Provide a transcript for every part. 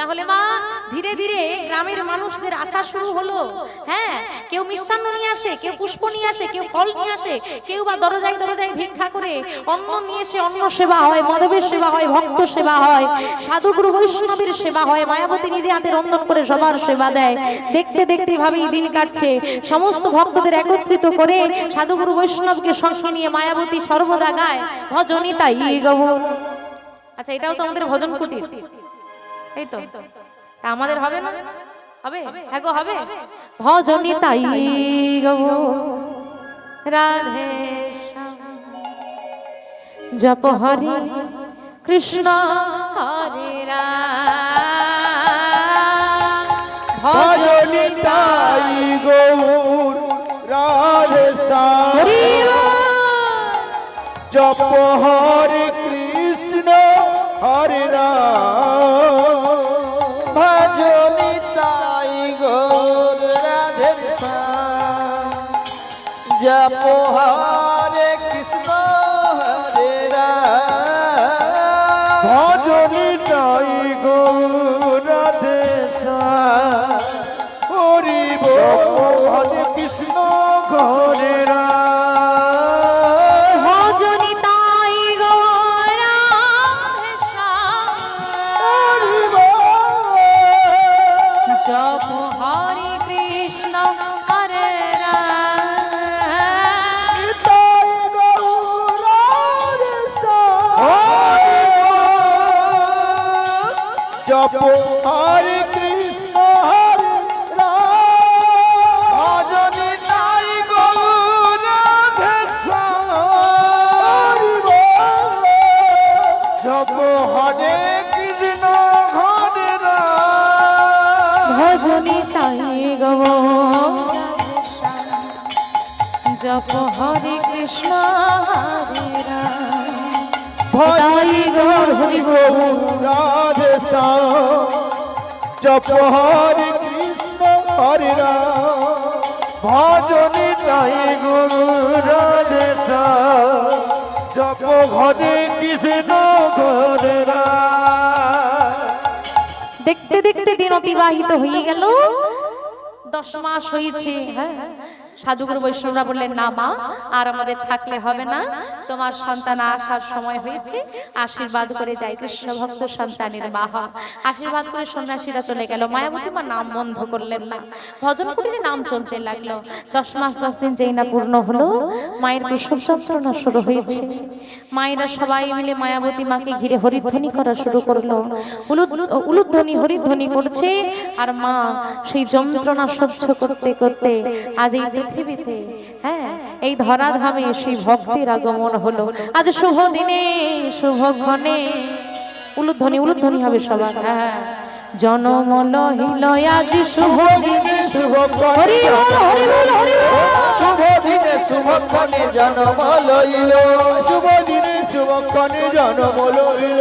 তাহলে মা ধীরে ধীরে গ্রামের মানুষদের আসা শুরু হলো। হ্যাঁ, কেউ মিষ্টান্ন নিয়ে আসে, কেউ পুষ্প নিয়ে আসে, কেউ ফল নিয়ে আসে, কেউ বা দরজায় দরজায় ভিক্ষা করে অন্ন নিয়ে এসে অন্ন সেবা হয়, মাধবের সেবা হয়, ভক্ত সেবা হয়, সাধুগুরু বৈষ্ণবের সেবা হয়। মায়াবতী নিজে হাতে রন্ধন করে সবার সেবা দেয়। দেখতে দেখতে ভাবেই দিন কাটছে। সমস্ত ভক্তদের একত্রিত করে সাধুগুরু বৈষ্ণবকে সঙ্গে নিয়ে মায়াবতী সর্বদা গায় ভজনী তাই গৌর। আচ্ছা, এটাও তো আমাদের ভজন কুটির, এই তো। তা আমাদের হবে না? হবে? হ্যাঁ গো, হবে। ভজনী তাই গৌর রাধে শ্যাম, জপ হরে কৃষ্ণ হরে রাম, ভজনী তাই গৌর রাধে শ্যাম, জপ হরে কৃষ্ণ হরে রাম। ভজনী তাই গৌর রাধে শ্যাম, জপ হরে কৃষ্ণ হরে রাম। ভজনী তাই গৌর রাধে শ্যাম, হরি বল হরে কৃষ্ণ হরে রাম। ভজনী তাই গৌর রাধে শ্যাম, হরি বল জপ হরে কৃষ্ণ হরে রাম। তাই গৌর রাধে শ্যাম, জপ হরে কৃষ্ণ হরে রাম। ভজনী তাই গৌর রাধে শ্যাম, হরি বল জপ হরে কৃষ্ণ হরে রাম। ভজনী তাই গৌর জপ হরে কৃষ্ণ হরে রাম। ভজনী গৌর হরি বল রাধে শ্যাম, জপ হরে কৃষ্ণ হরে রাম। ভজনী তাই গৌর রাধে শ্যাম, জপ হরে কৃষ্ণ হরে রাম। দেখতে দেখতে দিন অতিবাহিত হয়ে গেল। 10 মাস হয়েছে। হ্যাঁ, সাধুগুরু বৈষ্ণবরা বললেন, না মা, আর আমাদের থাকলে হবে না, তোমার সন্তান আসার সময় হয়েছে, আশীর্বাদ করে যাই, কৃষ্ণ ভক্ত সন্তানের মা হও। আশীর্বাদ করে সন্ন্যাসীরা চলে গেল। মায়াবতী মা নাম বন্ধ করলেন না, ভজন কুটিরে নাম চলতে লাগলো। 10 মাস 10 দিন যেই না পূর্ণ হলো, মায়ের প্রসব যন্ত্রণা শুরু হয়েছে। মায়েরা সবাই মিলে মায়াবতী মাকে ঘিরে হরিধ্বনি করা শুরু করলো। উলুধ্বনি হরিধ্বনি করছে, আর মা সেই যন্ত্রণা সহ্য করতে করতে আজ এই পৃথিবীতে, হ্যাঁ, এই ধরাধামে সেই ভক্তির আগমন হলো। আজ শুভ দিনে শুভ ক্ষণে উলুধ্বনি উলুধ্বনি হবে সবার। হ্যাঁ, জনম লহিল আজ শুভ দিনে শুভ হরি বল হরি বল হরি বল। শুভ দিনে শুভক্ষণে জন্ম লইল, শুভ দিনে শুভক্ষণে জন্ম লইল।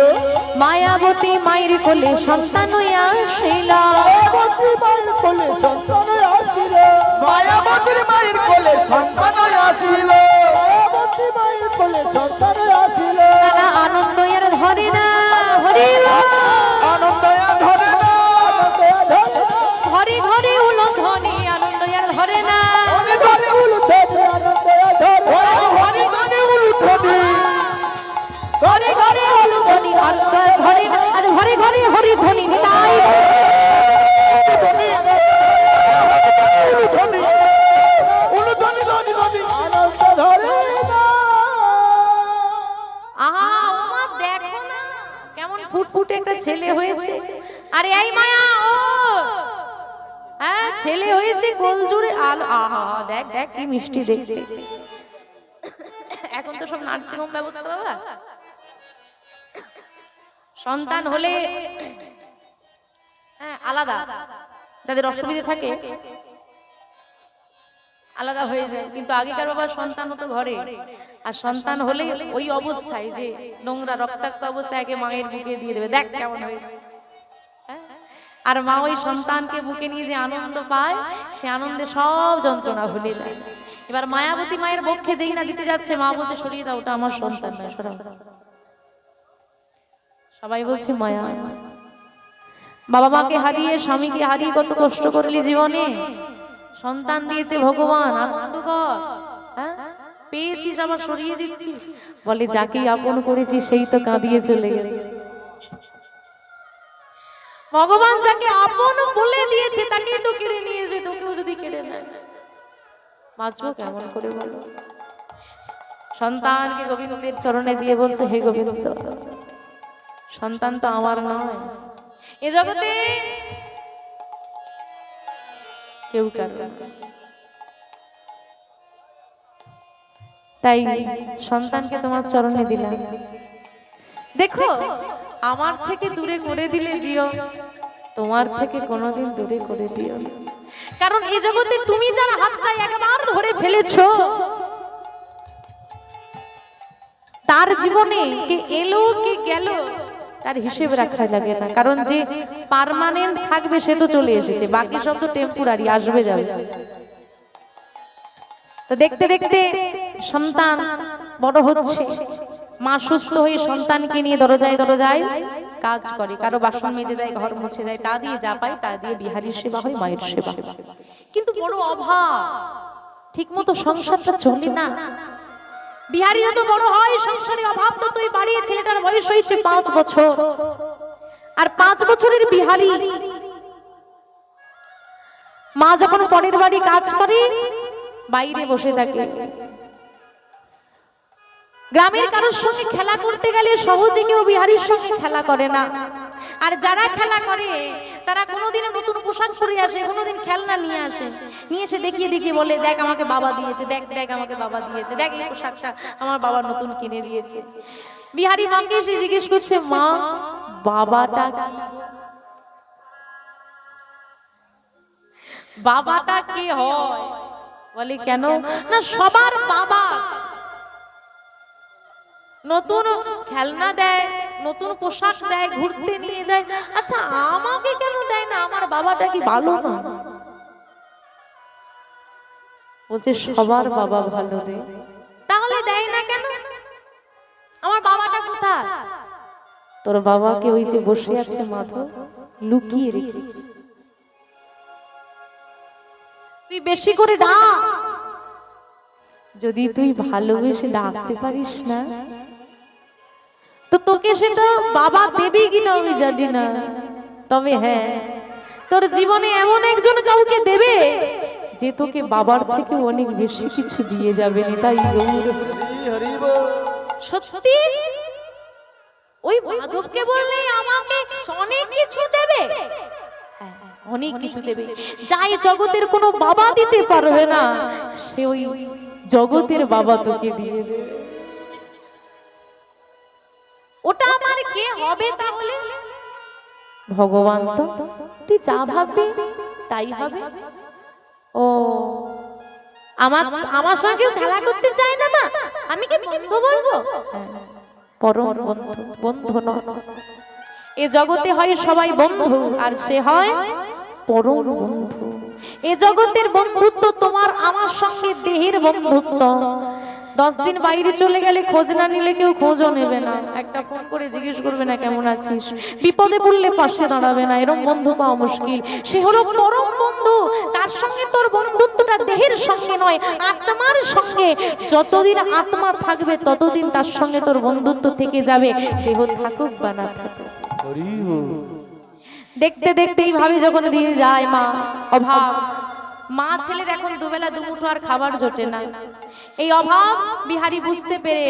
মায়াবতী মায়ের কোলে সন্তান আসিল, মায়াবতী মায়ের কোলে সন্তান আসিল, মায়াবতীর মায়ের কোলে সন্তান আসিল। মায়াবতী মায়ের কোলে সন্তান আসিল। তারা আনন্দ আর ধরে না, হরি বল। আনন্দয়া ধরে না, আনন্দয়া ধরে না, ঘরে ঘরে উলুধ্বনি আনন্দ আর ধরে না, ধরে ধরে উলুধ্বনি আনন্দয়া ধরে না। ঘরে ঘরে উলুধ্বনি, ঘরে ঘরে উলুধ্বনি আনন্দ আর ধরে না, আজ ঘরে ঘরে হরিধ্বনি তাই। উলুধ্বনি, উলুধ্বনি ধ্বনি ধ্বনি। আনন্দ ধরে না। আহা ওমা, দেখো না কেমন ফুটফুটে একটা ছেলে হয়েছে। আরে এই মায়া, ও হ্যাঁ, ছেলে হয়েছে কোল জুড়ে আলো। আহা দেখ দেখ কি মিষ্টি দেখতে। এখন তো সব নার্সিং হোম ব্যবস্থা বাবা। সন্তান হলে হ্যাঁ আলাদা, যাদের অসুবিধা থাকে আলাদা হয়ে যায়, কিন্তু আগেকার বাবা সন্তান হতো ঘরে, আর সন্তান হলে ওই অবস্থায় যে নোংরা রক্তাক্ত অবস্থায় একে মায়ের বুকে দিয়ে দেবে। দেখ কেমন হয়েছে। আর মা ওই সন্তানকে বুকে নিয়ে যে আনন্দ পায়, সে আনন্দে সব যন্ত্রণা ভুলে যায়। এবার মায়াবতী মায়ের বক্ষে যেই না দিতে যাচ্ছে, মা বলছে সরিয়ে দাও, ওটা আমার সন্তান নয়, সরাও। সবাই বলছে মায়া। বাবা মাকে হারিয়ে স্বামীকে হারিয়ে কত কষ্ট করলি জীবনে, সন্তান দিয়েছে ভগবান, আনন্দ কর। হ্যাঁ, পেয়েছিস আবার সরিয়ে দিচ্ছিস। বলে যাকে আপন করেছি সেই তো কাঁদিয়ে চলে গেছে। ভগবান যাকে আপন বলে দিয়েছে তাকেই তো কেড়ে নিয়েছে, তোকেও যদি কেড়ে নেয় বাঁচবো কেমন করে বলো। সন্তানকে গোবিন্দের চরণে দিয়ে বলছে, হে গোবিন্দ, সন্তান তো আমার নয়, এ জগতে কেউ কারো, তাই সন্তানকে তোমার চরণে দিলাম। দেখো, আমার থেকে দূরে করে দিলে দিও, তোমার থেকে কোনোদিন দূরে করে দিও না। কারণ এই জগতে তুমি যার হাতটা একবার ধরে ফেলেছো, তার জীবনে কে এলো কে গেল তার হিসেব রাখা লাগে না। কারণ যে পার্মানেন্ট থাকবে সে তো চলে এসেছে, বাকি সব তো টেম্পোরারি, আসবে যাবে। তো দেখতে দেখতে সন্তান বড় হচ্ছে, মা সুস্থ হয়ে সন্তানকে নিয়ে দরজায় দরজায় কাজ করে, কারো বাসন মেজে দেয়, ঘর মুছে দেয়, তা দিয়ে যা পায় তা দিয়ে বিহারীর সেবা হয়, মায়ের সেবা। কিন্তু বড় অভাব, ঠিক মতো সংসারটা চলে না। বিহারী যত বড় হয় সংসারে অভাব ততই বাড়িয়ে, ছেলেটার বয়স হয়েছে 5 বছর। আর 5 বছরের বিহারী মা যখন পরের বাড়ি কাজ করে বাইরে বসে থাকে, গ্রামের কারোর সঙ্গে খেলা করতে গেলে সহজে কেউ বিহারীর সঙ্গে খেলা করে না। আর যারা খেলা করে তারা কোনোদিনও নতুন পোশাক পরে আসে, কোনোদিন খেলনা নিয়ে আসে, নিয়ে এসে দেখিয়ে দেখিয়ে বলে, দেখ আমাকে বাবা দিয়েছে, দেখ দেখ আমাকে বাবা দিয়েছে, দেখ এই পোশাকটা আমার বাবা নতুন কিনে দিয়েছে। বিহারী মাকে এসে জিজ্ঞেস করছে, মা বাবাটা কি? বাবাটা কি হয়? বলে কেন না, সবার বাবা নতুন খেলনা দেয়, নতুন পোশাক দেয়, ঘুরতে নিয়ে যায়, আচ্ছা আমাকে কেন দেয় না? আমার বাবাটা কি ভালো না? বলছে সবার বাবা ভালো রে, তাহলে দেয় না কেন? আমার বাবাটা কোথায়? তোর বাবাকে ওই যে বসে আছে মাধব লুকিয়ে রেখেছে, তুই বেশি করে ডাক। যদি তুই ভালোবেসে ডাকতে পারিস না তো তোকে সে তো বাবা দেবে কিনা আমি জানি না, তবে হ্যাঁ তোর জীবনে এমন একজন কাউকে দেবে যে তোকে বাবার থেকে অনেক বেশি কিছু দিয়ে যাবে। তাই সত্যি ওই মাধবকে বললে আমাকে অনেক কিছু দেবে, অনেক কিছু দেবে, যাই জগতের কোনো বাবা দিতে পারবে না সে ওই জগতের বাবা তোকে দিয়ে দেবে। ওটা আমার কে হবে তাহলে? ভগবান তো, তুই যা ভাববি তাই হবে। ও আমার সঙ্গে কেউ খেলা করতে চায় না মা, আমি কি বন্ধু বলবো? পরম বন্ধু, বন্ধু নয়, এ জগতে হয় সবাই বন্ধু আর সে হয় পরম বন্ধু। এ জগতের বন্ধুত্ব তোমার আমার সঙ্গে দেহের বন্ধুত্ব। 10 দিন বাইরে চলে গেলে খোঁজ না নিলে কেউ খোঁজও নেবে না, একটা ফোন করে জিজ্ঞেস করবে না কেমন আছিস, বিপদে পড়লে পাশে দাঁড়াবে না, এরকম বন্ধু পাওয়া মুশকিল। সে হলো পরম বন্ধু, তার সঙ্গে তোর বন্ধুত্বটা দেহের সঙ্গে নয় আত্মার সঙ্গে। যতদিন আত্মা থাকবে ততদিন তার সঙ্গে তোর বন্ধুত্ব থেকে যাবে, দেহ থাকুক বা না থাকুক। দেখতে দেখতে এইভাবে যখন দিয়ে যায় মা, অভাব, মা ছেলের এখন দুবেলা দুমুঠো আর খাবার জোটে না। এই অভাব বিহারী বুঝতে পেরে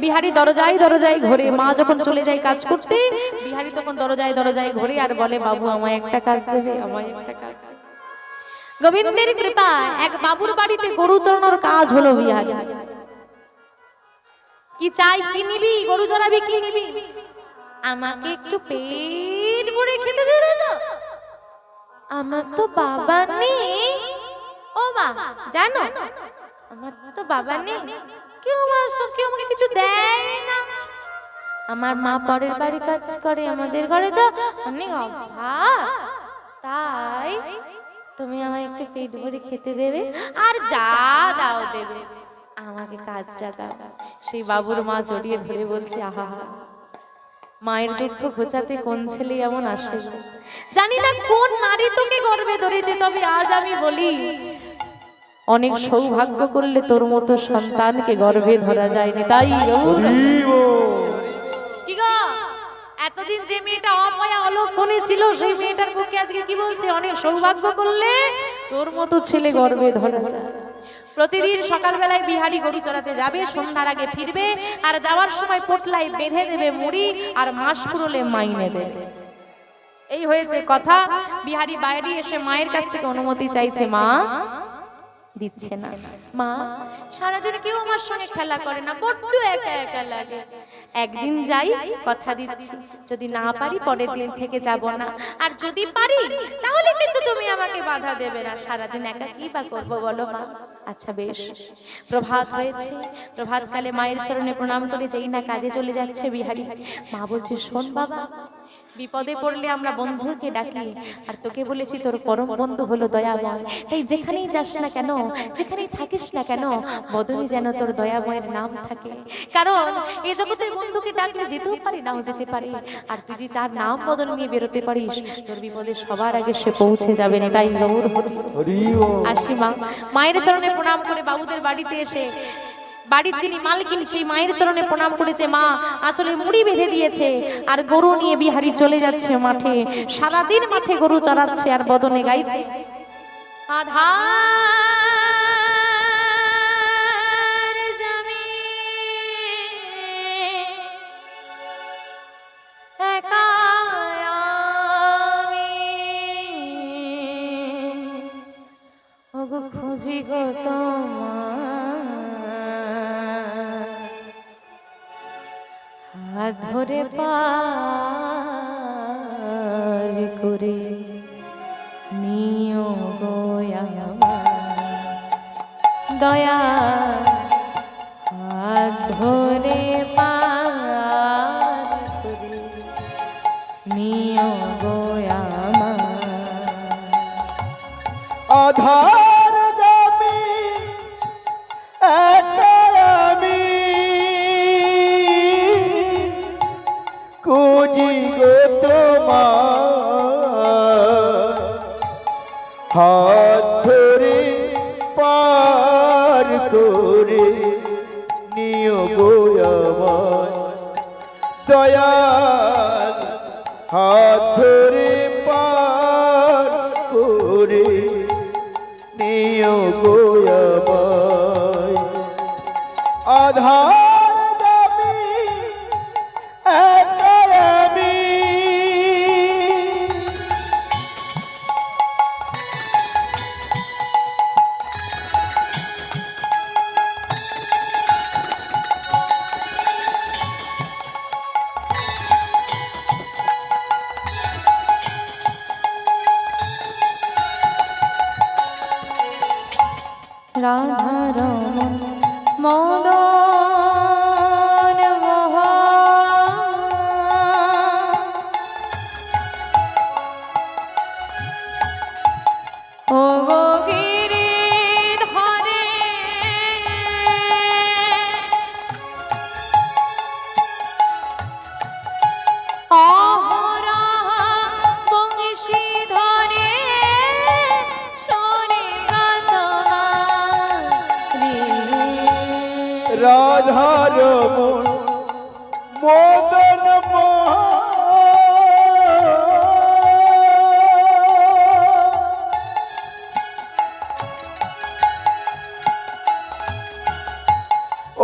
বিহারী দরজায় দরজায় ঘোরে। মা যখন চলে যায় কাজ করতে, বিহারী তখন দরজায় দরজায় ঘোরে আর বলে, বাবু আমায় একটা কাজ দেবে, আমায় একটা কাজ দেবে। গোবিন্দের কৃপা এক বাবুর বাড়িতে গরু চড়ানোর কাজ হলো বিহারী। কি চাই, কি নিবি? গরু চড়াবি, কি নিবি? আমাকে একটু পেট ভরে খেতে দেবে তো? আমার তো বাবা নেই। ও মা জানো আমার তো বাবা নেই, কেউ আমাকে কিছু দেয় না। আমার মা পরের বাড়ি কাজ করে, আমাদের ঘরে তো অনেক অভাব, তাই তুমি আমায় একটু পেট ভরে খেতে দেবে আর যা দাও দেবে, আমাকে কাজটা দাও। সেই বাবুর মা জড়িয়ে ধরে বলছে, আহা মায়ের দুঃখ ঘোচাতে কোন ছেলে এমন আসে? জানি না কোন নারী তোকে গর্ভে ধরেছে, তবে আজ আমি বলি অনেক সৌভাগ্য করলে তোর মতো সন্তানকে গর্ভে ধরা যায়নি। তাই কি গো, এতদিন যে মেয়েটা অপয়া অলক্ষণে ছিল সেই মেয়েটার পক্ষে আজকে কি বলছে? অনেক সৌভাগ্য করলে তোর মতো ছেলে গর্ভে ধরা যায়। প্রতিদিন সকালবেলায় বিহারি গরু চড়াতে যাবে, সন্ধ্যার আগে ফিরবে, আর যাওয়ার সময় পোটলায় বেঁধে দেবে মুড়ি, আর মাস পুরোলে মাইনে দেবে। এই হয়েছে কথা। বিহারি বাইরে এসে মায়ের কাছ থেকে অনুমতি চাইছে, মা দিচ্ছে না। মা, সারাদিন কেউ আমার সঙ্গে খেলা করে না, বড্ড একা একা লাগে। একদিন যাই, কথা দিচ্ছি, যদি না পারি পরের দিন থেকে যাব না, আর যদি পারি তাহলে কিন্তু তুমি আমাকে বাধা দেবে না। সারাদিন একা কি বা করবো বলো মা? আচ্ছা বেশ। প্রভাত হয়েছে, প্রভাতকালে মায়ের চরণে প্রণাম করে যেই না কাজে চলে যাচ্ছে বিহারি, মা বলছে, শোন বাবা, বিপদে পড়লে আমরা বন্ধুকে ডাকি, আর তোকে বলেছি তোর পরম বন্ধু হলো দয়াময়। তাই যেখানেই যাস না কেন, যেখানেই থাকিস না কেন, বদনে যেন তোর দয়াময়ের নাম থাকে। কারণ এই জগতের বন্ধুকে ডাকলে যেতেও পারি, নাও যেতে পারি, আর তুই যদি তার নাম বদল নিয়ে বেরোতে পারিস, তোর বিপদে সবার আগে সে পৌঁছে যাবে না। তাই গৌর হরি আসি মা। মায়ের চরণে প্রণাম করে বাবুদের বাড়িতে এসে বাড়ির যিনি মালকিন সেই মায়ের চরণে প্রণাম করেছে। মা আঁচলে মুড়ি বেঁধে দিয়েছে, আর গরু নিয়ে বিহারি চলে যাচ্ছে মাঠে। সারাদিন মাঠে গরু চড়াচ্ছে আর বদনে গাইছে, আধার জামি একা আমি, ওগো খুঁজি গো তোমার, হাত ধরে পার করে নিও গো আমার দয়া, হাত ধরে পার করে নিও গো আমার। আধার জামি একা আমি, খুঁজি গো তোমার, হাত ধরে পার করে নিও গো আমার দয়াল, হাত ধরে পার করে নিও গো আমায়। আধার জামি একা আমি, রাধারমণ মদন মোহন, ও গো গিরিধরে অহরহ বংশী ধরে শোনে রাধারমণ মদন মোহন, ও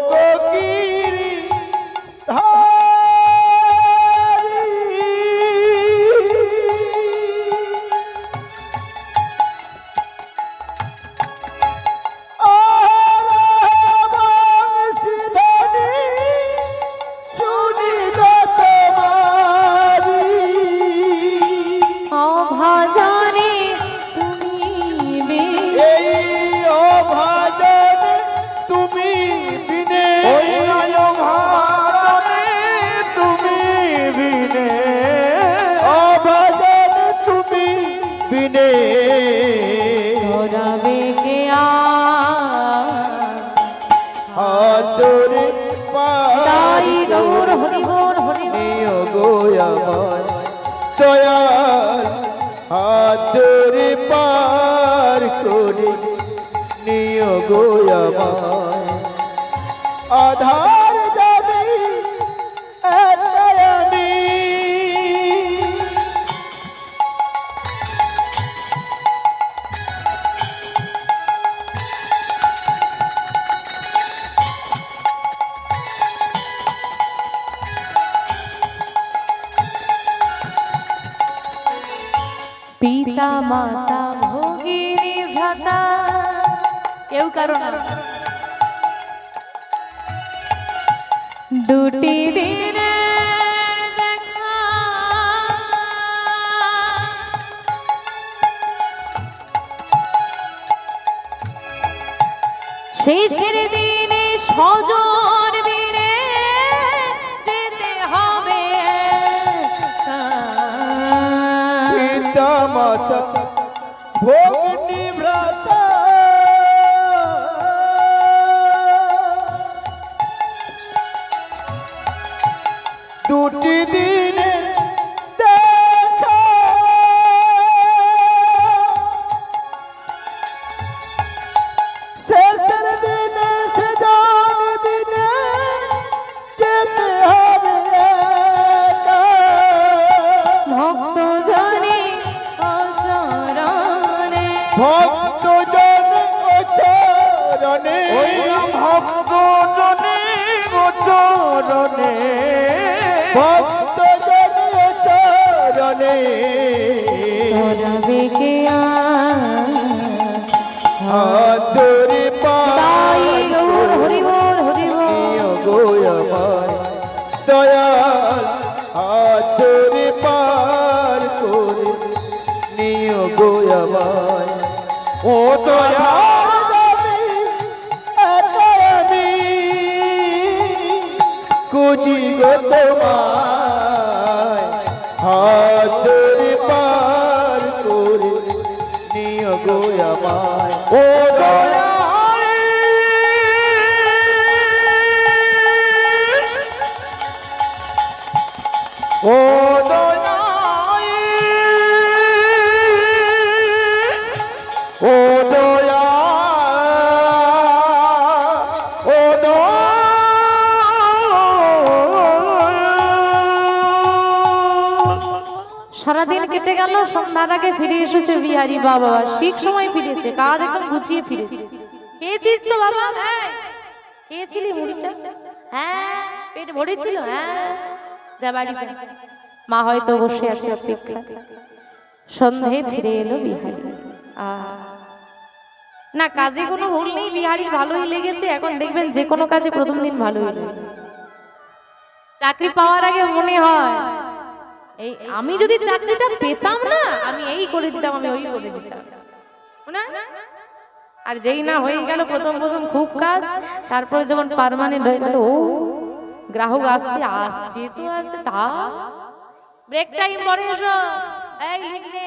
গো গিরিধারী, বংশীধরে গো আমায় আধার যাবি একাই আমি পিতা মাতা ভগিনী ভ্রাতা কেউ কারো না দুটি দিনে দেখা শেষের দিনে সজন বীরে যেতে হবে একা। পিতা মাতা ভগ্নী ভ্রাতা দুটি দিনের দেখা শেষের দিনে সে জানবি না যেতে হবে একা। ভক্ত জনে অচরণে ভক্ত জন চরণে ওই ভক্ত জনে গোচরণে ভক্ত জন চরণে তরবে কে হাতরে তাই গৌর হরি বল হরি বল পাইও গো আমায় দয়াল হাতরে পার করে নিও গো আমায় ও দয়া কুজি গো তোমায় হাতের পার করে নিও গো আমায় ও দয়া ও দয়া ও দয়া ও সারাদিন কেটে গেল সন্ধ্যার আগে ফিরে এসেছে বিহারি বাবা ঠিক সময় ফিরেছে কাজ একদম গুছিয়ে ফিরেছে খেয়েছিস তো বাবা হ্যাঁ খেয়েছিলি মুড়িটা হ্যাঁ পেট ভরেছিল হ্যাঁ যা বাড়ি যা মা হয়তো বসে আছে অপেক্ষা সন্ধে ফিরে এলো বিহারি না কাজে কোনো ভুল নেই বিহারি ভালোই লেগেছে এখন দেখবেন যে কোনো কাজে প্রথম দিন ভালোই লাগে চাকরি পাওয়ার আগে মনে হয় এই আমি যদি চাকরিটা পেতাম না আমি এই করে দিতাম আমি ওই করে দিতাম না আর যেই না হয়ে গেল প্রথম প্রথম খুব কাজ তারপরে যখন পার্মানেন্ট হয়ে গেল ও গ্রাহক আসছে আসছে তো আছে তা ব্রেক টাইম পরে এসো এই লিখলে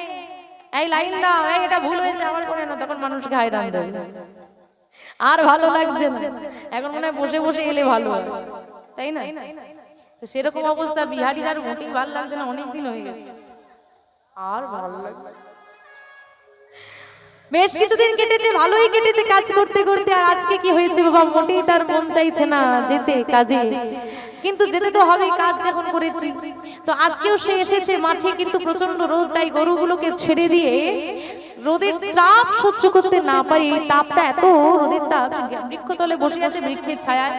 এই লাইন দাও এই এটা ভুল হয়েছে আবার করে না তখন মানুষকে হায়রান দেয় আর ভালো লাগছে না এখন মনে হয় বসে বসে এলে ভালো হয় তাই না তো সেরকম অবস্থা বিহারি আর মোটেই ভালো লাগছে না অনেকদিন হয়ে গেছে আর ভালো লাগছে বেশ কিছুদিন কেটেছে ভালোই কেটেছে কাজ করতে করতে আর আজকে কি হয়েছে বাবা মোটেই তার মন চাইছে না যেতে কাজে কিন্তু যেতে তো হবে কাজ যখন করেছি তো আজকেও সে এসেছে মাঠে কিন্তু প্রচন্ড রোদ তাই গরুগুলোকে ছেড়ে দিয়ে রোদের তাপ সহ্য করতে না পারে এই তাপটা এত রোদের তাপ বৃক্ষতলে বসে আছে বৃক্ষের ছায়ায়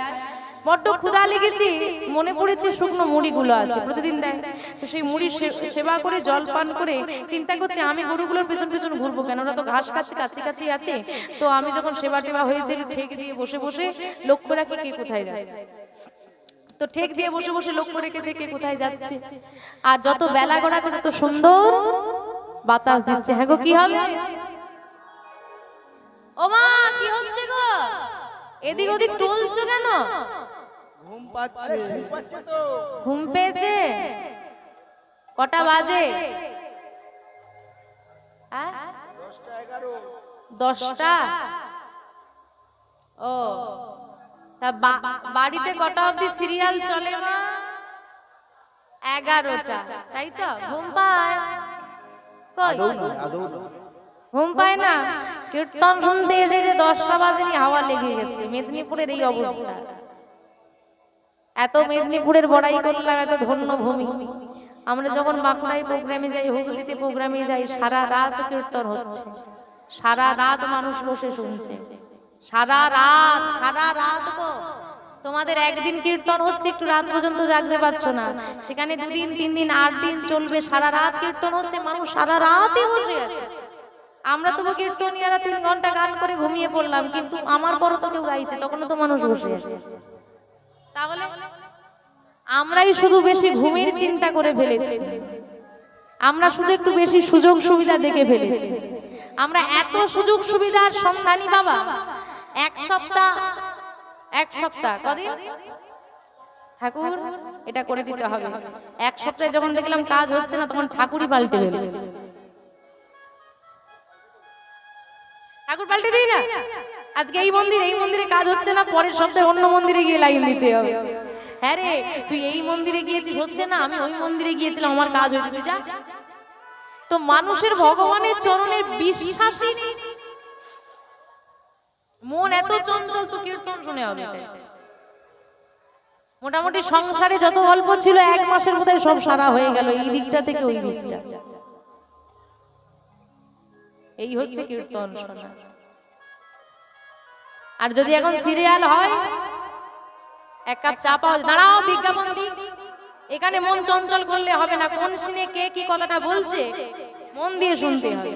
বড্ড ক্ষুধা লেগেছে মনে পড়েছে শুকনো মুড়িগুলো আছে প্রতিদিন দেয় তো সেই মুড়ি সেবা করে জল পান করে চিন্তা করছে আমি গরুগুলোর পেছন পেছন ঘুরবো কেন ওরা তো ঘাস খাচ্ছে কাছে কাছে আছে তো আমি যখন সেবা টেবা হয়েছে ঠেক দিয়ে বসে বসে লক্ষ্য রাখি কে কোথায় যাচ্ছে তো ঠেক দিয়ে বসে বসে লক্ষ্য রেখেছে কে কোথায় যাচ্ছে আর যত বেলা গড়াচ্ছে তত সুন্দর বাতাস দিচ্ছে হ্যাঁ গো কি হবে ও মা কি হচ্ছে গো এদিক ওদিক টলছো কেন ঘুম পেয়েছে কটা বাজে 10টা ও তা বাড়িতে কটা অবধি সিরিয়াল চলে না 11টা তাই তো ঘুম পায় কই ঘুম পায় না কীর্তন শুনতে এসে যে 10টা বাজেনি হাওয়া লেগে গেছে। মেদিনীপুরের এই অবস্থা। এত মেদিনীপুরের বড়াই করলাম, এত ধন্য ভূমি। আমরা যখন বাঁকুড়ায় প্রোগ্রামে যাই, হুগলিতে প্রোগ্রামে যাই, সারা রাত কীর্তন হচ্ছে, সারা রাত মানুষ বসে শুনছে, সারা রাত গো। তোমাদের একদিন কীর্তন হচ্ছে, একটু রাত পর্যন্ত জাগতে পারছো না, সেখানে 2 দিন 3 দিন 8 দিন চলবে, সারা রাত কীর্তন হচ্ছে, মানুষ সারা রাতই বসে আছে। আমরা তবু কীর্তনিয়ারা 3 ঘন্টা গান করে ঘুমিয়ে পড়লাম, কিন্তু আমার পরও তো কেউ গাইছে, তখনও তো মানুষ বসে আছে। তাহলে আমরাই শুধু বেশি ঘুমের চিন্তা করে ফেলেছি, আমরা শুধু একটু বেশি সুযোগ সুবিধা দেখে ফেলেছি। আমরা এত সুযোগ সুবিধার সন্ধানী বাবা, এক সপ্তাহ কদিন ঠাকুর এটা করে দিতে হবে, এক সপ্তাহে যখন দেখলাম কাজ হচ্ছে না, তখন ঠাকুরই পাল্টে গেল। ঠাকুর পাল্টে দিই না, আজকে এই মন্দিরে কাজ হচ্ছে না, পরের সপ্তাহে অন্য মন্দিরে গিয়ে লাইন দিতে হবে। হ্যাঁ রে, তুই এই মন্দিরে গিয়েছিস, হচ্ছে না, আমি ওই মন্দিরে গিয়েছিলাম, আমার কাজ হয়েছে, তুই যা। তো মানুষের ভগবানের চরণে বিশ্বাসই নেই, মন এত চঞ্চল, তো কীর্তন শুনে হবে। মোটামুটি সংসারে যত গল্প ছিল 1 মাসের মধ্যে সব সারা হয়ে গেল, এই দিকটা থেকে ওই দিকটা। এই হচ্ছে কীর্তন শোনা। আর যদি এখন সিরিয়াল হয়, 1 কাপ চা পাও, দাঁড়াও বিজ্ঞাপন দিই, এখানে মন চঞ্চল করলে হবে না, কোন সিনে কে কি কথাটা বলছে মন দিয়ে শুনতে হবে।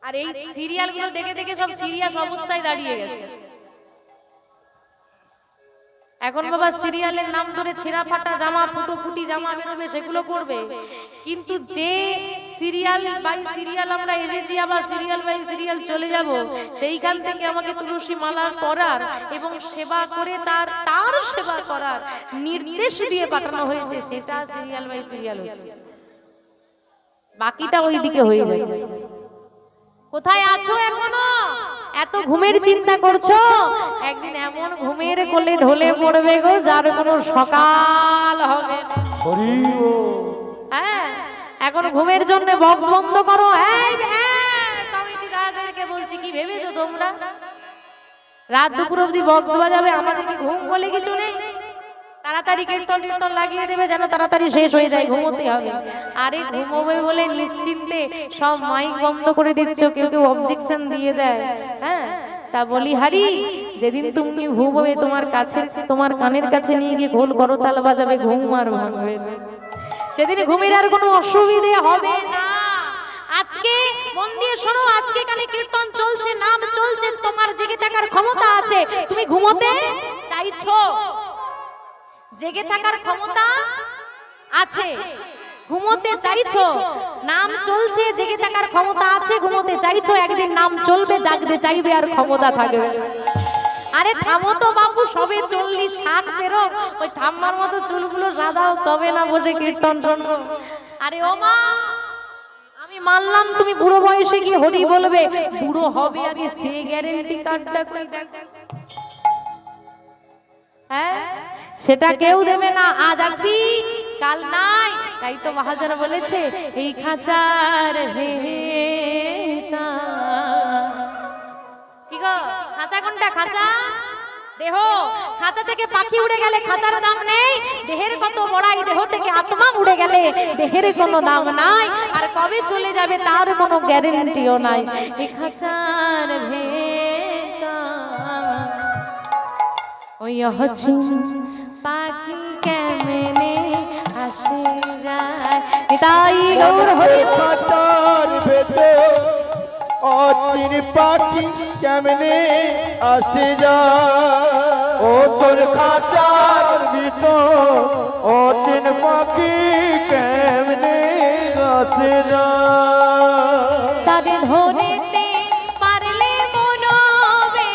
আর এই সিরিয়ালগুলো দেখে দেখে সব সিরিয়াস অবস্থায় দাঁড়িয়ে গেছে। এখন বাবা সিরিয়ালের নাম ধরে ছেঁড়া ফাটা জামা, ফুটি জামা বেরোবে, সেগুলো পড়বে, কিন্তু যে সিরিয়াল বাই সিরিয়াল আমরা এসেছি, আবার সিরিয়াল বাই সিরিয়াল চলে যাব, সেইখান থেকে আমাকে তুলসী মালা পরার এবং সেবা করে তার সেবা করার নির্দেশ দিয়ে পাঠানো হয়েছে, সেটা সিরিয়াল বাই সিরিয়াল হচ্ছে, বাকিটা ওইদিকে হয়ে যাচ্ছে। কোথায় আছো এখনো? এত ঘুমের চিন্তা করছো, একদিন এমন ঘুমের কোলে ঢলে পড়বে গো, যার কোনো সকাল হবে না। হ্যাঁ, এখন ঘুমের জন্য বক্স বন্ধ করো। কমিটি দাদাদেরকে বলছি, কি ভেবেছো তোমরা রাত দুপুর অবধি বক্স বাজাবে? আমাদেরকে ঘুম বলে কিছু নেই, তাড়াতাড়ি কীর্তন লাগিয়ে দেবে, যেন তাড়াতাড়ি শেষ হয়ে যায়, ঘুমোতে হবে। আরে ঘুমোবে বলে নিশ্চিন্তে সব মাইক বন্ধ করে দিচ্ছ, কেউ অবজেকশন দিয়ে দেয়। হ্যাঁ, তা বলি হারি, যেদিন তুমি ঘুমোবে, তোমার কানের কাছে নিয়ে গিয়ে গোল করতাল বাজাবে, ঘুম আর ভাঙবে না, সেদিন ঘুমের আর কোনো অসুবিধে হবে না। আজকে মন দিয়ে শোনো, আজকে কানে কীর্তন চলছে, নাম চলছে, তোমার জেগে থাকার ক্ষমতা আছে, তুমি ঘুমোতে চাইছো, জেগে থাকার ক্ষমতা আছে, ঘুমোতে চাইছো, নাম চলছে, জেগে থাকার ক্ষমতা আছে, ঘুমোতে চাইছো, একদিন নাম চলবে, জাগতে চাইবে, আর ক্ষমতা থাকবে। আরে থামো তো বাবু, সবে 40-60 পেরো, ওই ঠাম্মার মতো চুলগুলো সাদাও, তবে না বসে কীর্তন শুনবো। আরে ও মা, আমি মানলাম তুমি বুড়ো বয়সে গিয়ে হরি বলবে, বুড়ো হবে আগে, সে গ্যারেন্টি কার্ডটা কই দেখ। হ্যাঁ, সেটা কেউ দেবে না, আজ আছি কাল নাই। তাই তো মহাজন বলেছে, এই খাঁচার ভেতা, কি গো খাঁচা কোনটা? খাঁচা দেহ, খাঁচা থেকে পাখি উড়ে গেলে খাঁচার দাম নেই, দেহের কত বড়াই, দেহ থেকে আত্মা উড়ে গেলে দেহের কোনো দাম নাই, আর কবে চলে যাবে তার কোনো গ্যারেন্টিও নাই। এই খাঁচার ভেতা ওই হচ্ছে পাখি কেমনে আসে যায়, তাই গৌর হরি। খাঁচার ভেতর অচিন পাখি কেমনে আসে যায়, ও তোর খাঁচার ভিতর অচিন পাখি কেমনে আসে যায়, তাদের ধরতে পারলে মনবে,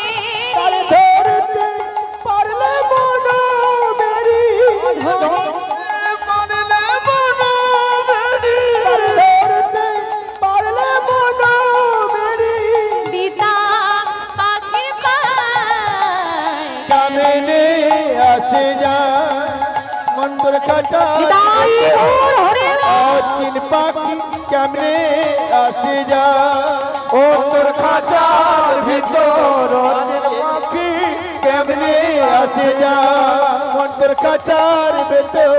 তারে ধরতে পারলে মন মেরি, মানলে মনো বেরি, তারে ধরতে পারলে মন মেরি, দিতা পাখির পায় কেমনে আসে যায়, মন তোর খাঁচার তাই গৌর হরি। অচিন পাখি কেমনে আসে যা ও তোর খাঁচার ভিতর অচিন পাখি কেমনে আসে যা মন তোর কাচার ভেতর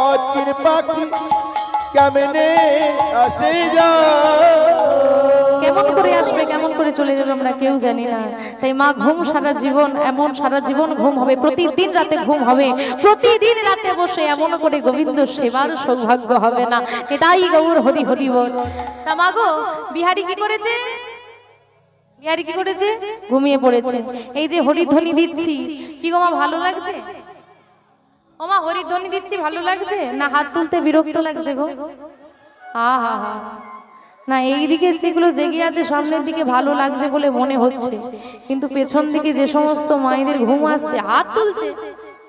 অচিন পাখি কেমনে আসে যা কেমন করে আসবে কেমন করে চলে যাবে আমরা কেউ জানি না। তাই মা ঘুম সারা জীবন, এমন সারা জীবন ঘুম হবে, প্রতিদিন রাতে ঘুম হবে, প্রতিদিন রাতে বসে এমন করে গোবিন্দ সেবার সৌভাগ্য হবে না। এটাই গৌর হরি হরি বল। তা মা গো, বিহারি কি করেছে? বিহারি কি করেছে? ঘুমিয়ে পড়েছে। এই যে হরিধ্বনি দিচ্ছি, কি গো মা ভালো লাগছে? ও মা হরিধ্বনি দিচ্ছি ভালো লাগছে না হাত তুলতে বিরক্ত লাগছে গো? আহা হা না, এই দিকে যেগুলো জেগে আছে সামনের দিকে ভালো লাগছে বলে মনে হচ্ছে, কিন্তু পেছন দিকে যে সমস্ত মায়েদের ঘুম আসছে হাত তুলছে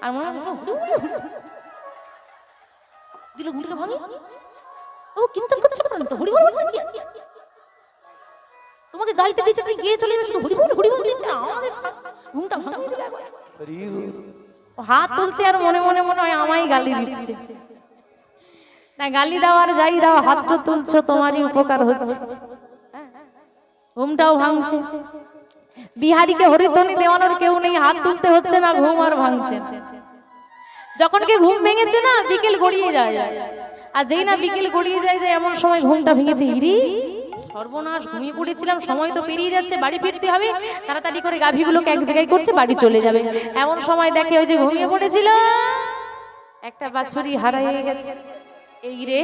আর মনে দিল ঘুমটা ভাঙি ও কীর্তন করছে না তো হরি বল কি আছে তোমাকে গাইতে দিয়েছে তুমি গিয়ে চলে যাবে শুধু হরি বল দিচ্ছে আমাদের ঘুমটা ভাঙিয়ে দিলে হাত তুলছে আর মনে মনে মনে হয় আমায় গালি দিচ্ছে। না গালি দেওয়ার যাই দাও, হাতটা তুলছো তোমারই উপকার হচ্ছে, ঘুমটাও ভাঙছে। বিহারীকে হরিধ্বনি দেওয়ানোর কেউ নেই, হাত তুলতে হচ্ছে না, ঘুম আর ভাঙছে। যখন কি ঘুম ভেঙেছে না বিকেল গড়িয়ে যায়, আর যেই না বিকেল গড়িয়ে যায় যে এমন সময় ঘুমটা ভেঙেছে, ইরি সর্বনাশ ঘুমিয়ে পড়েছিলাম, সময় তো পেরিয়ে যাচ্ছে, বাড়ি ফিরতে হবে, তাড়াতাড়ি করে গাভীগুলোকে এক জায়গায় করছে, বাড়ি চলে যাবে। এমন সময় দেখে ওই যে ঘুমিয়ে পড়েছিল একটা বাছুরি হারিয়ে গেছে। এই রে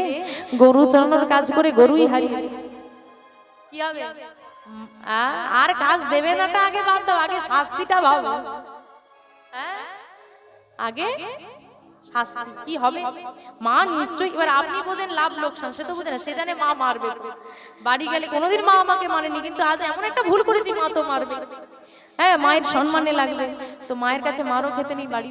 গরু চালানোর কাজ করে গরুই হারিয়ে কি হবে? আর কাজ দেবে নাটা আগে বাদ দাও, আগে শাস্তিটা ভাবো। আগে শাস্তি কি হবে? মা নিশ্চয়ই, এবার আপনি বোঝেন লাভ লোকসান, সে তো বোঝে না, সে জানে মা মারবে। বাড়ি গেলে কোনোদিন মা আমাকে মারেনি, কিন্তু আজ এমন একটা ভুল করেছি মা তো মারবে। হ্যাঁ, মায়ের সম্মানে লাগবে তো মায়ের কাছে মারও খেতে নেই বাড়ি।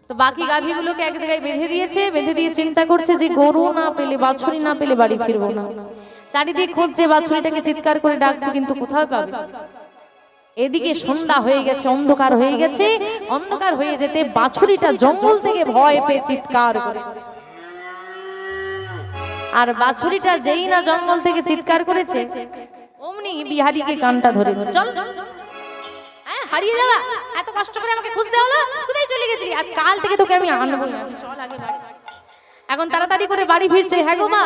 তো বাকি গাভীগুলোকে এক জায়গায় বেঁধে দিয়েছে, বেঁধে দিয়ে চিন্তা করছে যে গরু না পেলে, বাছুরি না পেলে বাড়ি ফিরবো না। চারিদিক খুঁজছে, বাছুরিটাকে চিৎকার করে ডাকছে, কিন্তু কোথাও পাবে। এদিকে সন্ধ্যা হয়ে গেছে, অন্ধকার হয়ে গেছে, অন্ধকার হয়ে যেতে বাছুরিটা জঙ্গল থেকে ভয় পেয়ে চিৎকার করেছে। আর বাছুরিটা যেই না জঙ্গল থেকে চিৎকার করেছে, অমনি বিহারীকে কানটা ধরেছে, চল হারিয়ে যাওয়া, এত কষ্ট করে আমাকে খুঁজতে হলো, কোথায় চলে গেছিলি? আর কাল থেকে তোকে আমি আনবই না, চল আগে বাড়ি। এখন তাড়াতাড়ি করে বাড়ি ফিরছে। হ্যাঁ গো মা,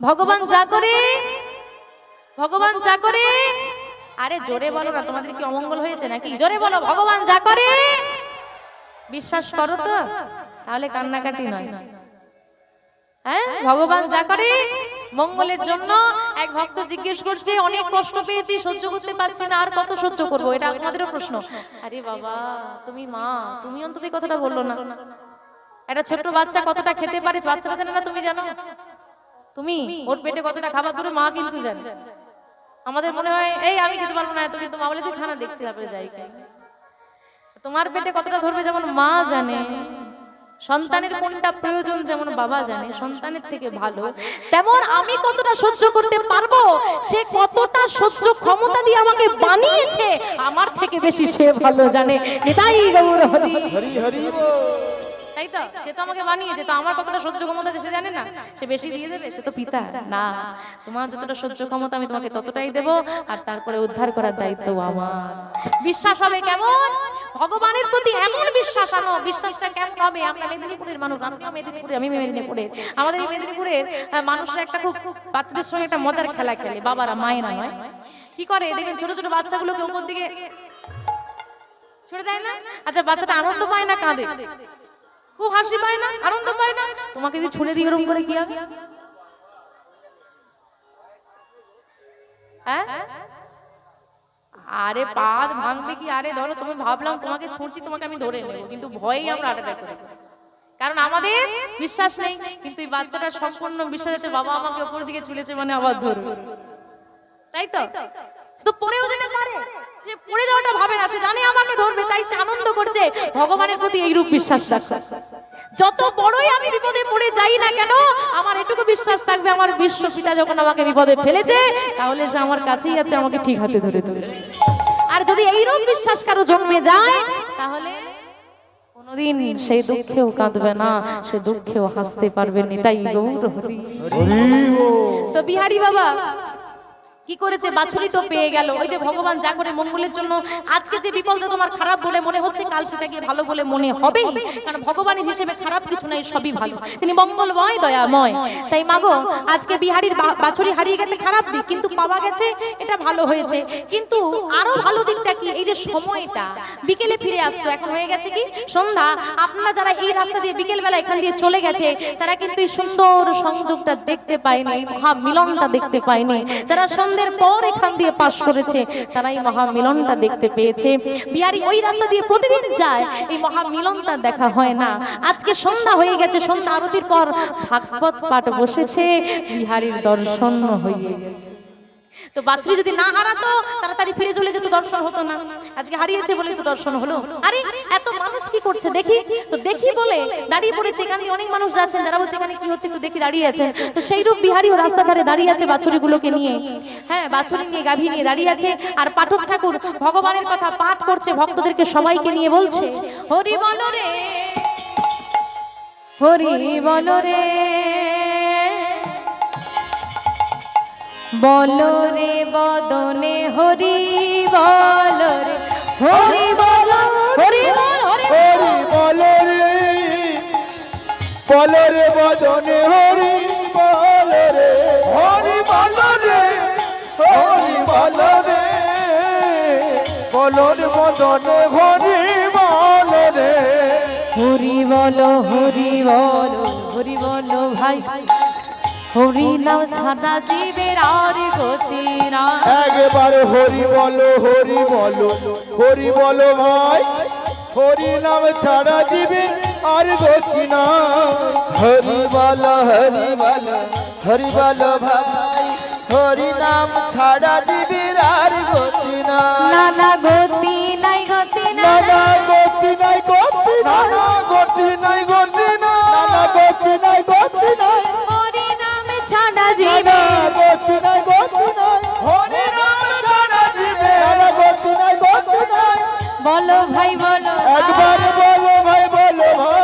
ভগবান যা করে, ভগবান যা করে। আরে জোরে বলো না, তোমাদের কি অমঙ্গল হয়েছে নাকি? জোরে বলো, ভগবান যা করে বিশ্বাস করো তো, তাহলে কান্নাকাটি নয়। হ্যাঁ, ভগবান যা করে মঙ্গলের জন্য। এক ভক্ত জিজ্ঞেস করছে, অনেক কষ্ট পেয়েছি, সহ্য করতে পারছি না, আর কত সহ্য করবো? এটা আপনাদেরও প্রশ্ন। আরে বাবা, তুমি মা, তুমি অন্তত এই কথাটা বললো না। একটা ছোট্ট বাচ্চা কতটা খেতে পারে, বাচ্চা জানে না, তুমি জানো? তুমি ওর পেটে কতটা খাবার ধরে, মা কিন্তু জানে। আমাদের মনে হয় এই আমি খেতে পারবো না, এত কিন্তু মা বলে তুই খানা দেখছি, তারপরে যাই। তোমার পেটে কতটা ধরবে যেমন মা জানে, সন্তানের কোনটা প্রয়োজন যেমন বাবা জানে, সন্তানের থেকে ভালো তেমন আমি কতটা সহ্য করতে পারবো, সে কতটা সহ্য ক্ষমতা দিয়ে আমাকে বানিয়েছে, আমার থেকে বেশি সে ভালো জানে। এটাই গৌর হরি হরি হরি তাই তো, সে তো আমাকে বানিয়েছে, তো আমার কতটা সহ্য ক্ষমতা সে জানে না? সে বেশি দিয়ে দেবে? সে তো পিতা না। তোমার যতটা সহ্য ক্ষমতা আমি তোমাকে ততটাই দেব, আর তারপরে উদ্ধার করার দায়িত্ব আমার। বিশ্বাস হবে কেমন? ভগবানের প্রতি এমন বিশ্বাস আনো। বিশ্বাসটা কেমন হবে? আমরা মেদিনীপুরের মানুষ, আমিও মেদিনীপুরে, আমি মেদিনীপুরের। আমাদের এই মেদিনীপুরের মানুষরা একটা খুব বাচ্চাদের সঙ্গে একটা মজার খেলা খেলে, বাবারা, মায়েরা নয়। কি করে দেখবেন, ছোট ছোট বাচ্চাগুলোকে উপর দিকে ছেড়ে দেয় না? আচ্ছা, বাচ্চাটা আনন্দ পায় না কাঁদে? খুব হাসি পায় না, আনন্দ পায় না? তোমাকে যদি ছুঁড়ে দিয়ে এরকম করে কি হবে? আরে পা ভাঙবে কি? আরে ধরো তুমি, ভাবলাম তোমাকে ছুঁড়ছি, তোমাকে আমি ধরে নেব, কিন্তু ভয়েই আমরা আটাটা করি, কারণ আমাদের বিশ্বাস নেই। কিন্তু এই বাচ্চাটা সম্পূর্ণ বিশ্বাস আছে, বাবা আমাকে উপর দিকে ছুঁড়েছে মানে আবার ধরবে, তাই তো? তো পড়েও যেতে পারে, সে পড়ে যাওয়াটা ভাবে না, সে জানে আমাকে ধরবে, তাই সে আনন্দ করছে। ভগবানের প্রতি এইরূপ বিশ্বাস রাখো। যত বড়ই আমি বিপদে পড়ে যাই না কেন, আমার এটুকু বিশ্বাস থাকবে, আমার বিশ্ব পিতা যখন আমাকে বিপদে ফেলেছে, তাহলে সে আমার কাছেই আছে, আমাকে ঠিক হাতে ধরে তুলে। আর যদি এইরূপ বিশ্বাস কারো জন্মে যায়, তাহলে কোন কোনদিন সেই দুঃখেও কাঁদবে না, সে দুঃখেও হাসতে পারবে না। তাই গৌর হরি। হরি বল। তো বিহারী বাবা কি করেছে, বাছুরি তো পেয়ে গেল। ওই যে ভগবান যা করে মঙ্গলের জন্য, আজকে যে বিপদটা তোমার খারাপ বলে মনে হচ্ছে, কাল সেটা গিয়ে ভালো বলে মনে হবে, কারণ ভগবানের হিসেবে খারাপ কিছু নাই, সবই ভালো, তিনি মঙ্গলময় দয়াময়। তাই মাগো, আজকে বিহারীর বাছুরি হারিয়ে গেছে, খারাপ দিক, কিন্তু পাওয়া গেছে, এটা ভালো হয়েছে। কিন্তু আরো ভালো দিকটা কি, এই যে সময়টা বিকেলে ফিরে আসতো, এখন হয়ে গেছে কি সন্ধ্যা। আপনারা যারা এই রাস্তা দিয়ে বিকেল বেলা এখান দিয়ে চলে গেছে, তারা কিন্তু এই সুন্দর সংযোগটা দেখতে পায়নি, এই মহা মিলনটা দেখতে পায়নি। যারা সন্ধ্যার পর এখান দিয়ে পাস করেছে, তারা এই মহা মিলনটা দেখতে পেয়েছে। বিহারী ওই রাস্তা দিয়ে প্রতিদিন যায়, এই মহা মিলনটা দেখা হয় না। আজকে সন্ধ্যা হয়ে গেছে, সন্ধ্যা আরতির পর ভাগবত পাঠ বসেছে, বিহারীর দর্শন হয়ে গেছে। তো বাছুরি যদি না হারাতো, তাড়াতাড়ি ফিরে চলে যেত, দর্শন হতো না। আজকে হারিয়েছে বলে তো দর্শন হলো। আরে এত মানুষ কি করছে দেখি, তো দেখি বলে দাঁড়িয়ে পড়েছে। এখানে অনেক মানুষ যাচ্ছেন, যারা বলছে এখানে কি হচ্ছে একটু দেখি, দাঁড়িয়ে আছেন। তো সেইরূপ বিহারীও রাস্তা ধারে দাঁড়িয়ে আছে বাছুরিগুলোকে নিয়ে, হ্যাঁ বাছুরি নিয়ে, গাভী নিয়ে দাঁড়িয়ে আছে। আর পাঠক ঠাকুর ভগবানের কথা পাঠ করছে, ভক্তদেরকে সবাইকে নিয়ে বলছে, হরি বল রে, হরি বল রে, বলো রে বদনে হরি বল রে, হরি বল, হরি বল, হরি বল রে, বল রে বদনে হরি বল রে, হরি বল রে, হরি বল রে, বলর বদনে হরি বল রে। হরি বল, হরি বল, হরি বল ভাই, হরি নাম ছাড়া জীবের আর গতি না। একবার হরি বলো, হরি বলো, হরি বলো ভাই, হরি নাম ছাড়া জীবের আর গতি না। হরি বল, হরি বল, হরি বল ভাই, হরি নাম ছাড়া দিবির আর গতি না। না না গতি নাই, গতি না, নানা গতি নাই, গতি নাই, নানা গতি নাই, গতি না, নানা গতি নাই, গতি নাই, হরি নাম ছাড়া নানা জীবের, গতি নাই, গতি নাই, হরি নাম ছাড়া দিবির নানা গতি নাই, গতি নাই। বলো ভাই বলো, একবার বলো ভাই, বলো ভাই,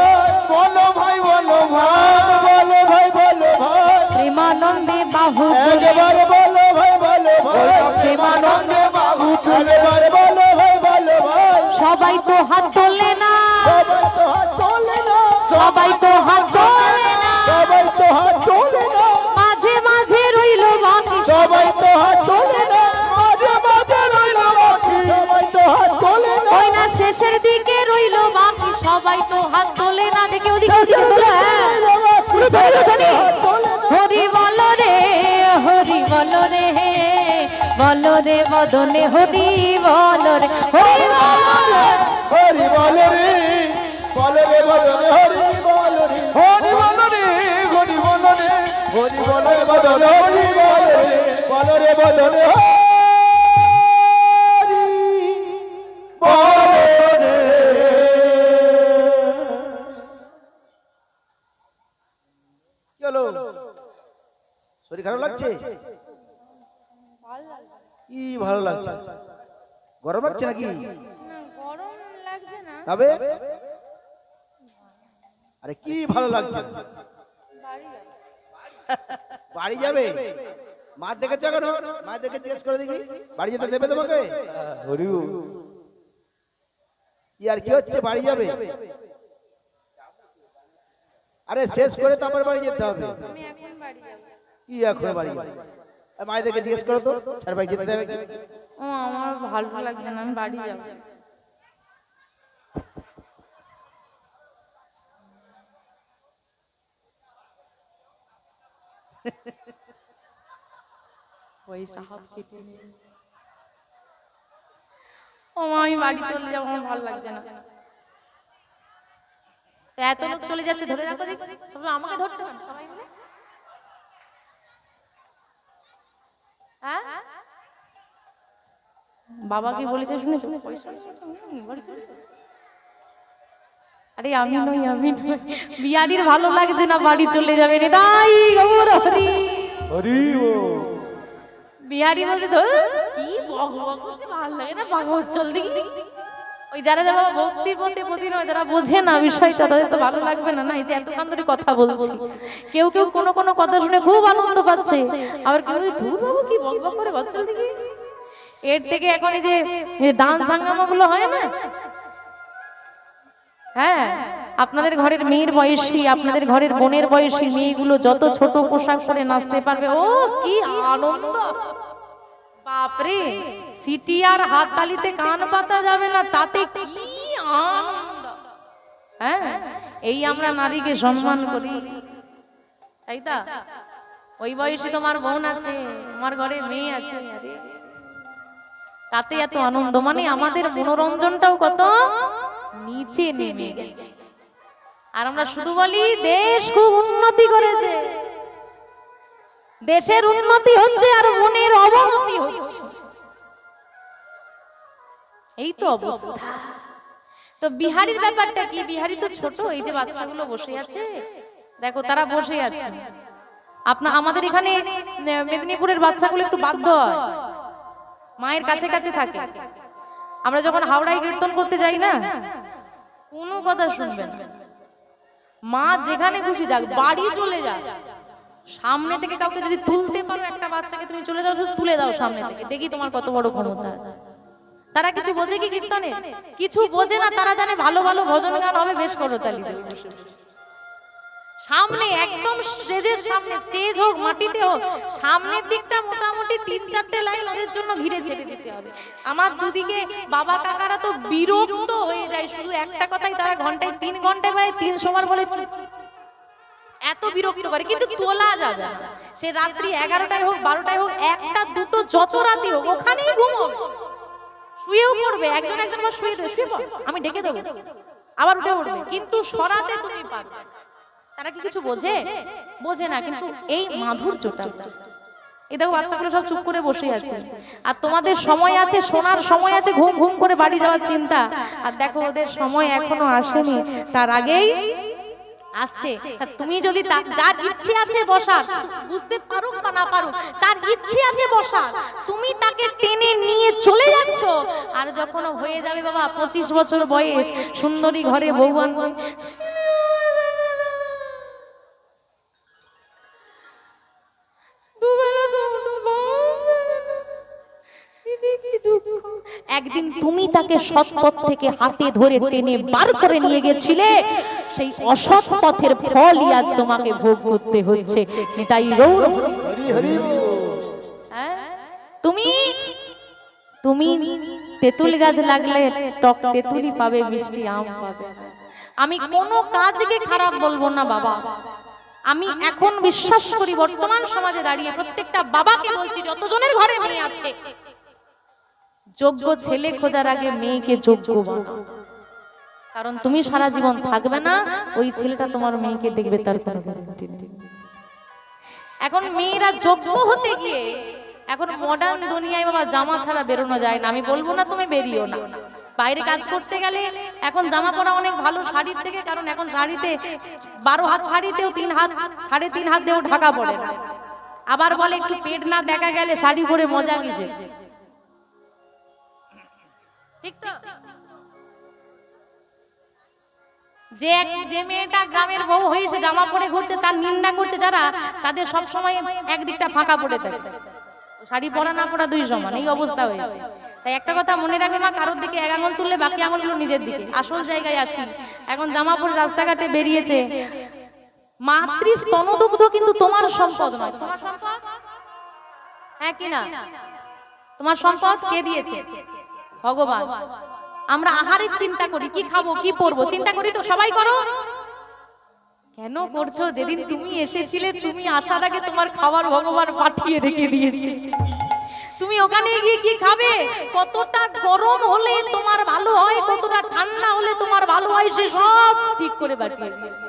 বলো ভাই, বলো ভাই, বলো ভাই, বলো ভাই, প্রেমানন্দে বাহু তুলে, একবার বলো ভাই, বলো ভাই, প্রেমানন্দে বাহু তুলে, একবার বলো ভাই, বলো ভাই, সবাই তো হাত তোলে না, সবাই তো হাত তোলে না, সবাই তো হাত তোলে না, সবাই তো হাত তোলে না, মাঝে মাঝে রইল বাকি, সবাই তো হাত তোলে না, মাঝে মাঝে রইল বাকি, সবাই তো হাত তোলে না, ওই না শেষের দিকে রইল বাকি, সবাই তো হাত তোলে না। দেখে ওদিকে ওদিকে তোলে, হ্যাঁ। হরি বল রে, হরি বল রে, বল রে বদনে হরি বল রে, হরি বল রে, হরি বল রে, বল রে বদনে হরি বল রে, হরি বল রে, হরি বল রে, হরি বল রে, বদনে হরি বল রে, বল রে বদনে হরি বল রে। কি হলো, শরীর খারাপ লাগছে? কি ভালো লাগছে? গরম লাগছে নাকি? গরম লাগছে না, তবে আরে কি ভালো লাগছে? বাড়ি যাবে? মা দেখেছো কেন? মা দেখে জিজ্ঞেস করে দেখি, বাড়ি যেতে দেবে তোমাকে? হরি কি আর কি হচ্ছে, বাড়ি যাবে? আরে শেষ করে তারপর বাড়ি যেতে হবে। কি এখন বাড়ি যাবে? মায়েদেরকে জিজ্ঞেস করো তো, ছাড় ভাই যেতে দেবে কি? ও আমার ভালো লাগছে না, আমি বাড়ি যাব। পয়সা হাত কেটে নে। ও মা, আমি বাড়ি চলে যাবো, আমার ভালো লাগছে না। তো এত লোক চলে যাচ্ছে, ধরে রাখো দেখি, সবাই আমাকে ধরছো কেন সবাই মিলে? হ্যাঁ বাবা কি বলেছে শুনেছো? পয়সা বাড়ি চলে যাও। আরে আমি নই, আমি নই, বিয়ারির ভালো লাগছে না, বাড়ি চলে যাবে রে। তাই গৌর হরি, হরি বিহারি বলছে ধর কি বক বক করতে ভালো লাগে না, ভাগবত চল দেখি। ওই যারা যারা ভক্তির পথে পথি নয়, যারা বোঝে না বিষয়টা, তাদের তো ভালো লাগবে না। না, এই যে এতক্ষণ ধরে কথা বলছি, কেউ কেউ কোনো কোনো কথা শুনে খুব আনন্দ পাচ্ছে, আবার কেউ ধুর বাবু কি বকবক করে বাচ্চা দিকে। এর থেকে এখন এই যে ডান্স হাঙ্গামাগুলো হয় না, হ্যাঁ, আপনাদের ঘরের মেয়ের বয়সী, আপনাদের ঘরের বোনের বয়সী মেয়েগুলো যত ছোট পোশাক পরে নাচতে পারবে, ও কি আনন্দ বাপরে। সিটি আর হাততালিতে কান পাতা যাবে না, তাতে কি আনন্দ। হ্যাঁ, এই আমরা নারীকে সম্মান করি, তাই তো? ওই বয়সী তোমার বোন আছে, তোমার ঘরে মেয়ে আছে, তাতে এত আনন্দ। মানে আমাদের মনোরঞ্জনটাও কত নিচে নেমে গেছে। আর আমরা শুধু বলি দেশ খুব উন্নতি করেছে, দেশের উন্নতি হচ্ছে আর মনের অবনতি হচ্ছে, এই তো অবস্থা। তো বিহারীর ব্যাপারটা কি? বিহারী তো ছোট, এই যে বাচ্চাগুলো বসে আছে দেখো, তারা বসে আছে। আমাদের এখানে মেদিনীপুরের বাচ্চাগুলো একটু বাধ্য হয়, মায়ের কাছে কাছে থাকে। আমরা যখন হাওড়ায় কীর্তন করতে যাই না, কোনো কথা শুনবেন, মা যেখানে খুশি যাক, বাড়ি চলে যাক, সামনে থেকে কাউকে যদি তুলতে পারো, একটা বাচ্চাকে তুমি চলে যাও, শুধু তুলে দাও সামনে থেকে, দেখি তোমার কত বড় ক্ষমতা আছে। তারা কিছু বোঝে কি কীর্তনে? কিছু বোঝে না, তারা জানে ভালো ভালো ভজন গান হবে, বেশ করো তালি দেবে। সামনে একদম স্টেজের সামনে, স্টেজ হোক মাটিতে হোক, সামনের দিকটা মোটামুটি ৩-৪টে লাইন ওদের জন্য ঘিরে ছেড়ে যেতে হবে। আমার দুদিকে বাবা কাকারা তো বিরক্ত হয়ে যায়, শুধু একটা কথাই তারা ঘন্টায় ৩ ঘন্টায় প্রায় ৩০০ বার বলে, এত বিরক্ত করে। কিন্তু তোলা যাবে না, সে রাত্রি 11টায় হোক 12টায় হোক, 1টা 2টো যত রাতি হোক, ওখানেই ঘুমো, শুয়েও পড়বে, একজন একজন করে শুয়ে দেবে, শুয়ে পড়, আমি ডেকে দেবো, আবার উঠে উঠবে, কিন্তু সরাতে তুমি পারবে। তারা কি কিছু বোঝে? বোঝে না, কিন্তু এই মাধুর্যটা। এই দেখো বাচ্চাগুলো সব চুপ করে বসে আছে, আর তোমাদের সময় আছে, শোনার সময় আছে, ঘুম ঘুম করে বাড়ি যাওয়ার চিন্তা। আর দেখো ওদের সময় এখনো আসেনি, তার আগেই আসছে। তুমি যদি যার ইচ্ছে আছে বসার, বুঝতে পারুক বা না পারুক, তার ইচ্ছে আছে বসার, তুমি তাকে টেনে নিয়ে চলে যাচ্ছ। আর যখন হয়ে যাবে বাবা 25 বছর বয়স, সুন্দরী ঘরে বউ আনবে, একদিন তুমি তাকে সৎ পথ থেকে হাতে ধরে টেনে বার করে নিয়ে গেছিলে, সেই অসৎ পথের ফলই আজ তোমাকে ভোগ করতে হচ্ছে। নিতাই গৌর হরি হরি। তুমি তুমি তেঁতুল গাছ লাগলে টক তেঁতুলই পাবে, মিষ্টি আম পাবে। আমি কোনো কাজকে খারাপ বলবো না বাবা, আমি এখন বিশ্বাস করি বর্তমান সমাজে দাঁড়িয়ে প্রত্যেকটা বাবাকে বলছি, যতজনের ঘরে মেয়ে আছে, যোগ্য ছেলে খোঁজার আগে মেয়েকে যোগ্য বানাও। কারণ তুমি সারা জীবন থাকবে না, ওই ছেলেটা তোমার মেয়েকে দেখবে, তার কোনো গ্যারান্টি নেই। এখন মেয়েরা যোগ্য হতে গিয়ে, এখন মডার্ন দুনিয়ায় বাবা জামা ছাড়া বেরোনো যায় না। আমি বলবো না তুমি বেরিও না, বাইরে কাজ করতে গেলে এখন জামা পরা অনেক ভালো শাড়ির থেকে, কারণ এখন শাড়িতে 12 হাত শাড়িতেও 3 হাত 3.5 হাত দিয়েও ঢাকা পড়ে না। আবার বলে একটু পেট না দেখা গেলে শাড়ি পরে মজা কিসে, ঠিক তো? যে মেয়েটা গ্রামের বউ হয়ে সে জামা পরে ঘুরছে, তার নিন্দা করছে যারা, তাদের সব সময় একদিকটা ফাঁকা পড়ে থাকে, শাড়ি পরা না পরা দুই সমান, এই অবস্থা হয়েছে। তাই একটা কথা মনে রাখবে মা, কারোর দিকে 1 আঙুল তুললে বাকি আঙুলগুলো নিজের দিকে। আসল জায়গায় আসি, এখন জামা পরে রাস্তাঘাটে বেরিয়েছে, মাতৃ স্তনদুগ্ধ কিন্তু তোমার সম্পদ নয়। তোমার সম্পদ, হ্যাঁ কি না? তোমার সম্পদ কে দিয়েছে? ভগবান। আমরা আহারের চিন্তা করি, কি খাবো কি পরবো চিন্তা করি, তো সবাই করো। কেন করছো? যেদিন তুমি এসেছিলে, তুমি আসার আগে তোমার খাবার ভগবান পাঠিয়ে রেখে দিয়েছে। তুমি ওখানে গিয়ে কি খাবে, কতটা গরম হলে তোমার ভালো হয়, কতটা ঠান্ডা হলে তোমার ভালো হয়, সে সব ঠিক করে পাঠিয়ে দিয়েছে,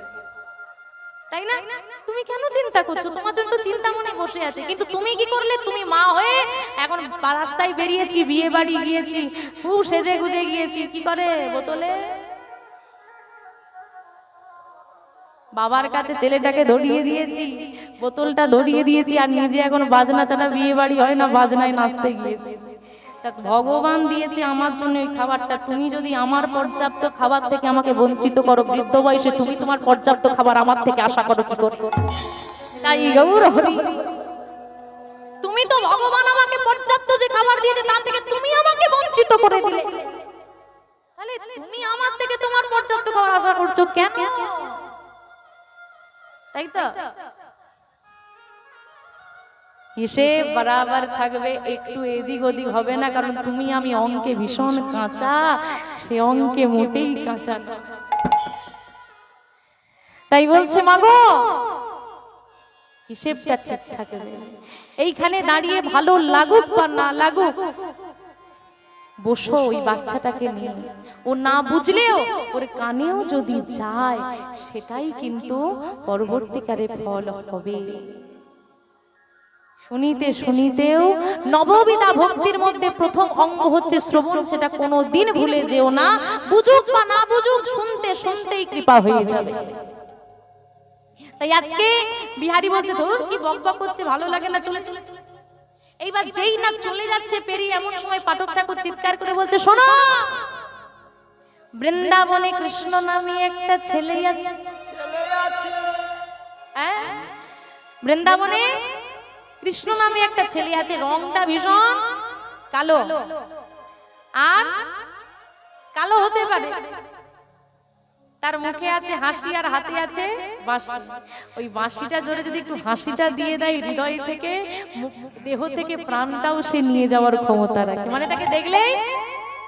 তাই না? তুমি কেন চিন্তা করছো? তোমার জন্য তো চিন্তা মনে বসে আছে। কিন্তু তুমি কি করলে? তুমি মা হয়ে এখন রাস্তায় বেরিয়েছি, বিয়ে বাড়ি গিয়েছি, সেজে গুজে গিয়েছি, কি করে বোতলে বাবার কাছে ছেলেটাকে ধরিয়ে দিয়েছি, বোতলটা ধরিয়ে দিয়েছি, আর নিজে এখন বাজনা ছাড়া বিয়ে বাড়ি হয় না, বাজনায় নাচতে গিয়েছি। তা ভগবান দিয়েছে আমার জন্য ওই খাবারটা, তুমি যদি আমার পর্যাপ্ত খাবার থেকে আমাকে বঞ্চিত করো, বৃদ্ধ বয়সে তুমি তোমার পর্যাপ্ত খাবার আমার থেকে আশা করো কি করে? তাই গৌর হরি, তুমি তো ভগবান আমাকে পর্যাপ্ত যে খাবার দিয়েছে তার থেকে তুমি আমাকে বঞ্চিত করে দিলে, তাহলে তুমি আমার থেকে তোমার পর্যাপ্ত খাবার আশা করছো কেন? তাই তো হিসেব বরাবর থাকবে, একটু এদিক ওদিক হবে না, কারণ তুমি আমি অঙ্কে ভীষণ কাঁচা, সে অঙ্কে মোটেই কাঁচা না। তাই বলছে মাগো হিসেবটা ঠিক থাকবে। এইখানে দাঁড়িয়ে ভালো লাগুক বা না লাগুক, বসো ওই বাচ্চাটাকে নিয়ে, ও না বুঝলেও ওর কানেও যদি যায় সেটাই কিন্তু পরবর্তীকালে ফল হবে। শুনিতে শুনিতেও নববিধা ভক্তির মধ্যে প্রথম অঙ্গ হচ্ছে শ্রবণ, সেটা কোনোদিন ভুলে যেও না। বুঝুক বা না বুঝুক, শুনতে শুনতেই কৃপা হয়ে যাবে। তাই আজকে বিহারী বলছে তোর কি বকবক করছে, ভালো লাগে না, চলে চলে। এইবার যেই না চলে যাচ্ছে পেরিয়ে, এমন সময় পাঠক ঠাকুর চিৎকার করে বলছে শোনো, বৃন্দাবনে কৃষ্ণ নামে একটা ছেলে আছে। হ্যাঁ, বৃন্দাবনে কৃষ্ণ নামে একটা ছেলে আছে, রংটা ভীষণ কালো, আর কালো হতে পারে, তার মুখে আছে হাসি আর হাতে আছে বাঁশি। ওই বাঁশিটা জোরে যদি একটু হাসিটা দিয়ে দেয় হৃদয় থেকে, দেহ থেকে প্রাণটাও সে নিয়ে যাওয়ার ক্ষমতা রাখে, মানে তাকে দেখলেই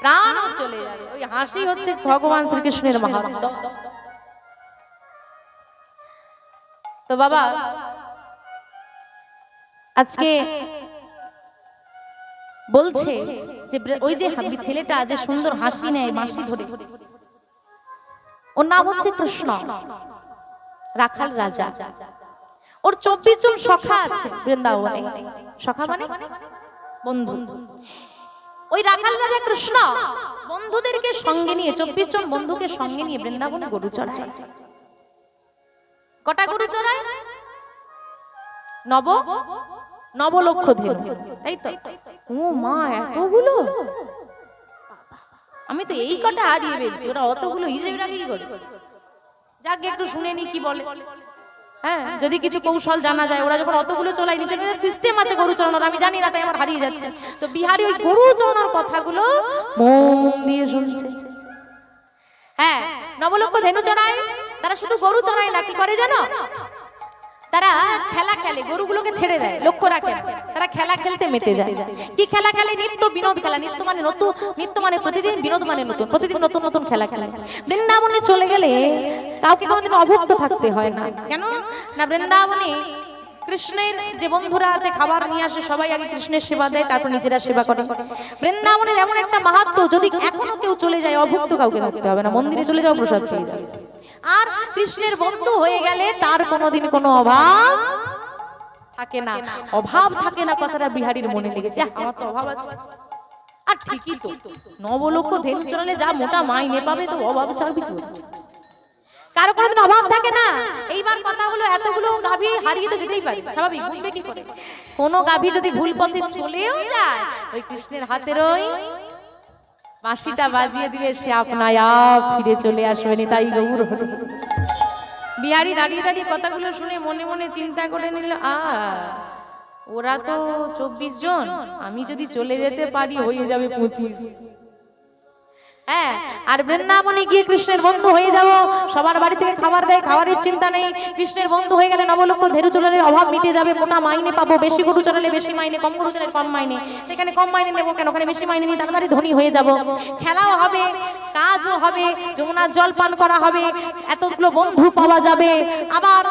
প্রাণও চলে যাবে। ওই হাসি হচ্ছে ভগবান শ্রীকৃষ্ণের মাহাত্ম্য। তো বাবা আজকে বলছে যে ওই যে ছেলেটা যে সুন্দর হাসি নেয় বাঁশি ধরে, ওর নাম হচ্ছে কৃষ্ণ, রাখাল রাজা। ওর 24 জন সখা আছে বৃন্দাবনে। সখা মানে বন্ধু। ওই রাখাল রাজা কৃষ্ণ বন্ধুদেরকে সঙ্গে নিয়ে, 24 জন বন্ধুকে সঙ্গে নিয়ে বৃন্দাবনে গরু চড়ায়। কটা গরু চড়ায়? নবলক্ষ ধেনু, তাই তো? ও মা, এতগুলো! আমি তো এই কটা হারিয়ে ফেলছি, ওরা অতগুলো হিসেবে রাখি কি করে? যাক একটু শুনে নি কি বলে। হ্যাঁ, যদি কিছু কৌশল জানা যায়। ওরা যখন অতগুলো চলাই, নিচে সিস্টেম আছে গরু চড়ানোর, আমি জানি না, তাই আমার হারিয়ে যাচ্ছে। তো বিহারি ওই গরু চড়ানোর কথাগুলো মন দিয়ে শুনছে। হ্যাঁ, নবলক্ষ ধেনু চড়ায়। তারা শুধু গরু চড়ায় না, কি করে জানো? তারা খেলা খেলে, গরুগুলোকে ছেড়ে দেয়, লক্ষ্য রাখে। তারা খেলা খেলতে মেতে যায়। কি খেলা খেলে? নিত্য বিনোদ খেলা। নিত্য মানে নতুন, নিত্য মানে প্রতিদিন, বিনোদ মানে নতুন, প্রতিদিন নতুন নতুন খেলা খেলে। বৃন্দাবনে চলে গেলে কাউকে কোনোদিন অভুক্ত থাকতে হয় না। কেন না, বৃন্দাবনে কৃষ্ণের যে বন্ধুরা আছে খাবার নিয়ে আসে, সবাই আগে কৃষ্ণের সেবা দেয়, তারপর নিজেরা সেবা করে। বৃন্দাবনের এমন একটা মাহাত্ম্য, যদি এখনো কেউ চলে যায় অভুক্ত কাউকে থাকতে হবে না, মন্দিরে চলে যাও প্রসাদ পেয়ে যাবে। আর কৃষ্ণের বন্ধু হয়ে গেলে তার কোনোদিন কোনো অভাব থাকে না। অভাব থাকে না কথাটা বিহারীর মনে লেগেছে, আমার তো অভাব আছে। আর ঠিকই তো, নবলক্ষ ধেনু চড়ালে যা মোটা মাইনে পাবে, তো অভাব ছাড়বে কি? কারো কোনোদিন অভাব থাকে না। এইবার কথা হলো, এতগুলো গাভী হারিয়ে তো যেতেই পারে, স্বাভাবিক, গুনবে কি করে? কোনো গাভী যদি ভুল পথে চলেও যায়, ওই কৃষ্ণের হাতের ওই বাঁশিটা বাজিয়ে দিলে সে আপনায় ফিরে চলে আসবে। তাই গৌর হরি। বিহারী দাঁড়িয়ে দাঁড়িয়ে কথাগুলো শুনে মনে মনে চিন্তা করে নিল, ওরা তো 24 জন, আমি যদি চলে যেতে পারি হয়ে যাবে 25। হ্যাঁ, আর বৃন্দাবনে গিয়ে কৃষ্ণের বন্ধু হয়ে যাব, সবার বাড়ি থেকে খাবার দেয়, খাবারের চিন্তা নেই। কৃষ্ণের বন্ধু হয়ে গেলে নবলক্ষ ধেনু চড়ালে অভাব মিটে যাবে, মোটা মাইনে পাবো। বেশি গরু চড়ালে বেশি মাইনে, কম গরু চড়ালে কম মাইনে। এখানে কম মাইনে নেবো কেন, ওখানে বেশি মাইনে নিই, তাড়াতাড়ি ধনী হয়ে যাব। খেলাও হবে, কাজও হবে, যমুনার জল পান করা হবে, এতগুলো বন্ধু পাওয়া যাবে, আবার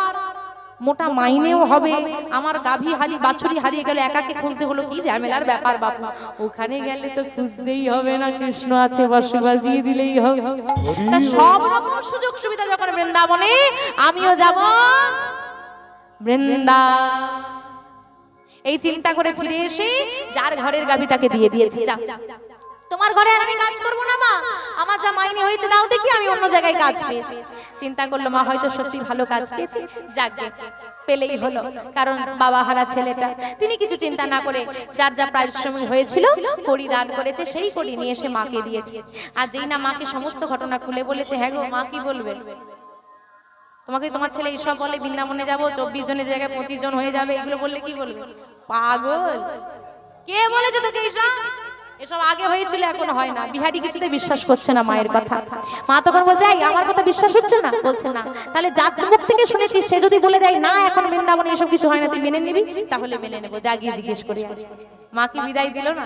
মোটা মাইনেও হবে। আমার গাভী হারিয়ে, বাছুরি হারিয়ে গেল, একাকে খুঁজতে হলো, কি ঝামেলার ব্যাপার বাপু। ওখানে গেলে তো খুঁজতেই হবে না, কৃষ্ণ আছে, বাঁশি বাজিয়ে দিলেই হবে। তা সব রকম সুযোগ সুবিধা যখন বৃন্দাবনে, আমিও যাব বৃন্দা। এই চিন্তা করে ফিরে এসে যার ঘরের গাভীটাকে দিয়ে দিয়েছে, যা তোমার ঘরে আর আমি কাজ করবো না মা, আমার যা মাইনে হয়েছে দাও দেখি, আমি অন্য জায়গায় কাজ পেয়েছি। চিন্তা করলো মা হয়তো সত্যি ভালো কাজ পেয়েছে, যাকে পেলেই হলো, কারণ বাবা হারা ছেলেটা। তিনি কিছু চিন্তা না করে যার যা পারিশ্রমিক হয়েছিল কড়ি দান করেছে, সেই কড়ি নিয়ে এসে মাকে দিয়েছে। আর যেই না মাকে সমস্ত ঘটনা খুলে বলেছে, হ্যাঁ গো মা কি বলবে, তোমাকে তোমার ছেলে এইসব বলে বৃন্দাবনে যাবো 24 জনের জায়গায় 25 জন হয়ে যাবে, এগুলো বললে কি বলবে? পাগল, কে বলেছে তোকে এইসব? এসব আগে হয়েছিল, এখন হয় না। বিহারি কিছুতে বিশ্বাস করছে না মায়ের কথা। মা তখন বলছে, এই আমার কথা বিশ্বাস হচ্ছে না? বলছে না। তাহলে যার মুখ থেকে শুনেছি সে যদি বলে দেয় না এখন বৃন্দাবনে এসব কিছু হয় না, তুই মেনে নিবি, তাহলে মেনে নেবো, যা গিয়ে জিজ্ঞেস করি আয়। মা কি বিদায় দিল না?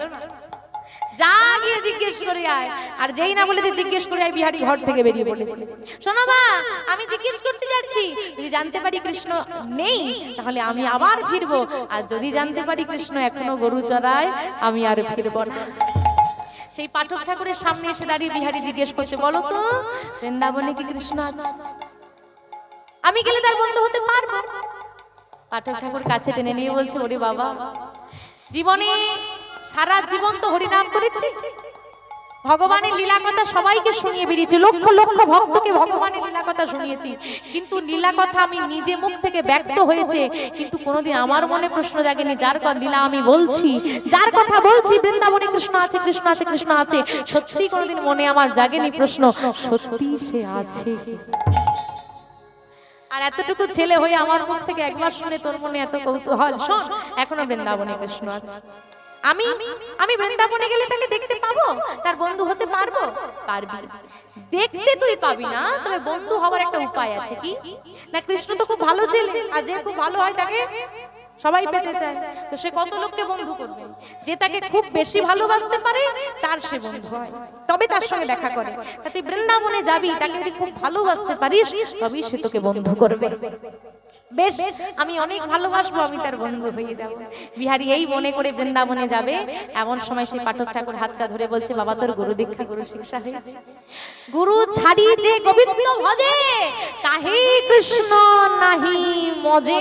যা গিয়ে জিজ্ঞেস করে আয়। আর যেই না বলেছে জিজ্ঞেস করে আয়, বিহারি ঘর থেকে বেরিয়ে পড়েছে। শোনো মা, আমি জিজ্ঞেস করতে যাচ্ছি, যদি জানতে পারি কৃষ্ণ নেই তাহলে আমি আবার ফিরবো, আর যদি জানতে পারি কৃষ্ণ এখনো গরু চড়ায় আমি আর ফিরবো না। সেই পাঠক ঠাকুরের সামনে এসে দাঁড়িয়ে বিহারি জিজ্ঞেস করছে, বলো তো বৃন্দাবনে কি কৃষ্ণ আছে? আমি গেলে তার বন্ধু হতে পারবো? পাঠক ঠাকুর কাছে টেনে নিয়ে বলছে, ওরে বাবা, জীবনে সারা জীবন তো হরিনাম করেছি, ভগবানের লীলা কথা সবাইকে শুনিয়ে বেরিয়েছি, লক্ষ লক্ষ ভক্তকে ভগবানের লীলা কথা শুনিয়েছি, কিন্তু লীলা কথা আমি নিজে মুখ থেকে ব্যক্ত হয়েছে, কিন্তু কোনোদিন আমার মনে প্রশ্ন জাগেনি যার লীলা আমি বলছি, যার কথা বলছি বৃন্দাবনে কৃষ্ণ আছে, কৃষ্ণ আছে, কৃষ্ণ আছে, সত্যি কোনোদিন মনে আমার জাগেনি প্রশ্ন, সত্যি সে আছে? আর এতটুকু ছেলে হয়ে আমার মুখ থেকে একবার শুনে তোর মনে এত কৌতূহল, শোন এখনো বৃন্দাবনে কৃষ্ণ আছে। আমি বৃন্দাবনে গেলে তাকে দেখতে পাবো, তার বন্ধু হতে পারবো? পারবি। দেখতে তুই পাবি না, তবে বন্ধু হওয়ার একটা উপায় আছে। কি না, কৃষ্ণ তো খুব ভালো ছেলে, আর যে খুব ভালো হয় তাকে সবাই পেতে চায়, তো সে কত লোককে বন্ধু করবে? যে তাকে খুব বেশি ভালোবাসতে পারে তার সে বন্ধু হয়, তবে তার সঙ্গে দেখা করে। তা তুই বৃন্দাবনে যাবি, তাকে যদি খুব ভালোবাসতে পারিস তবেই সে তোকে বন্ধু করবে। বেশ, আমি অনেক ভালোবাসবো, আমি তার বন্ধু হয়ে যাব। বিহারি এই মনে করে বৃন্দাবনে যাবে, এমন সময় সেই পাঠক ঠাকুর হাতটা ধরে বলছে, বাবা তোর গুরু দীক্ষা, গুরু শিক্ষা হয়েছে। গুরু ছাড়ি যে গোবিন্দ ভজে, কাহে কৃষ্ণ নাহি মজে।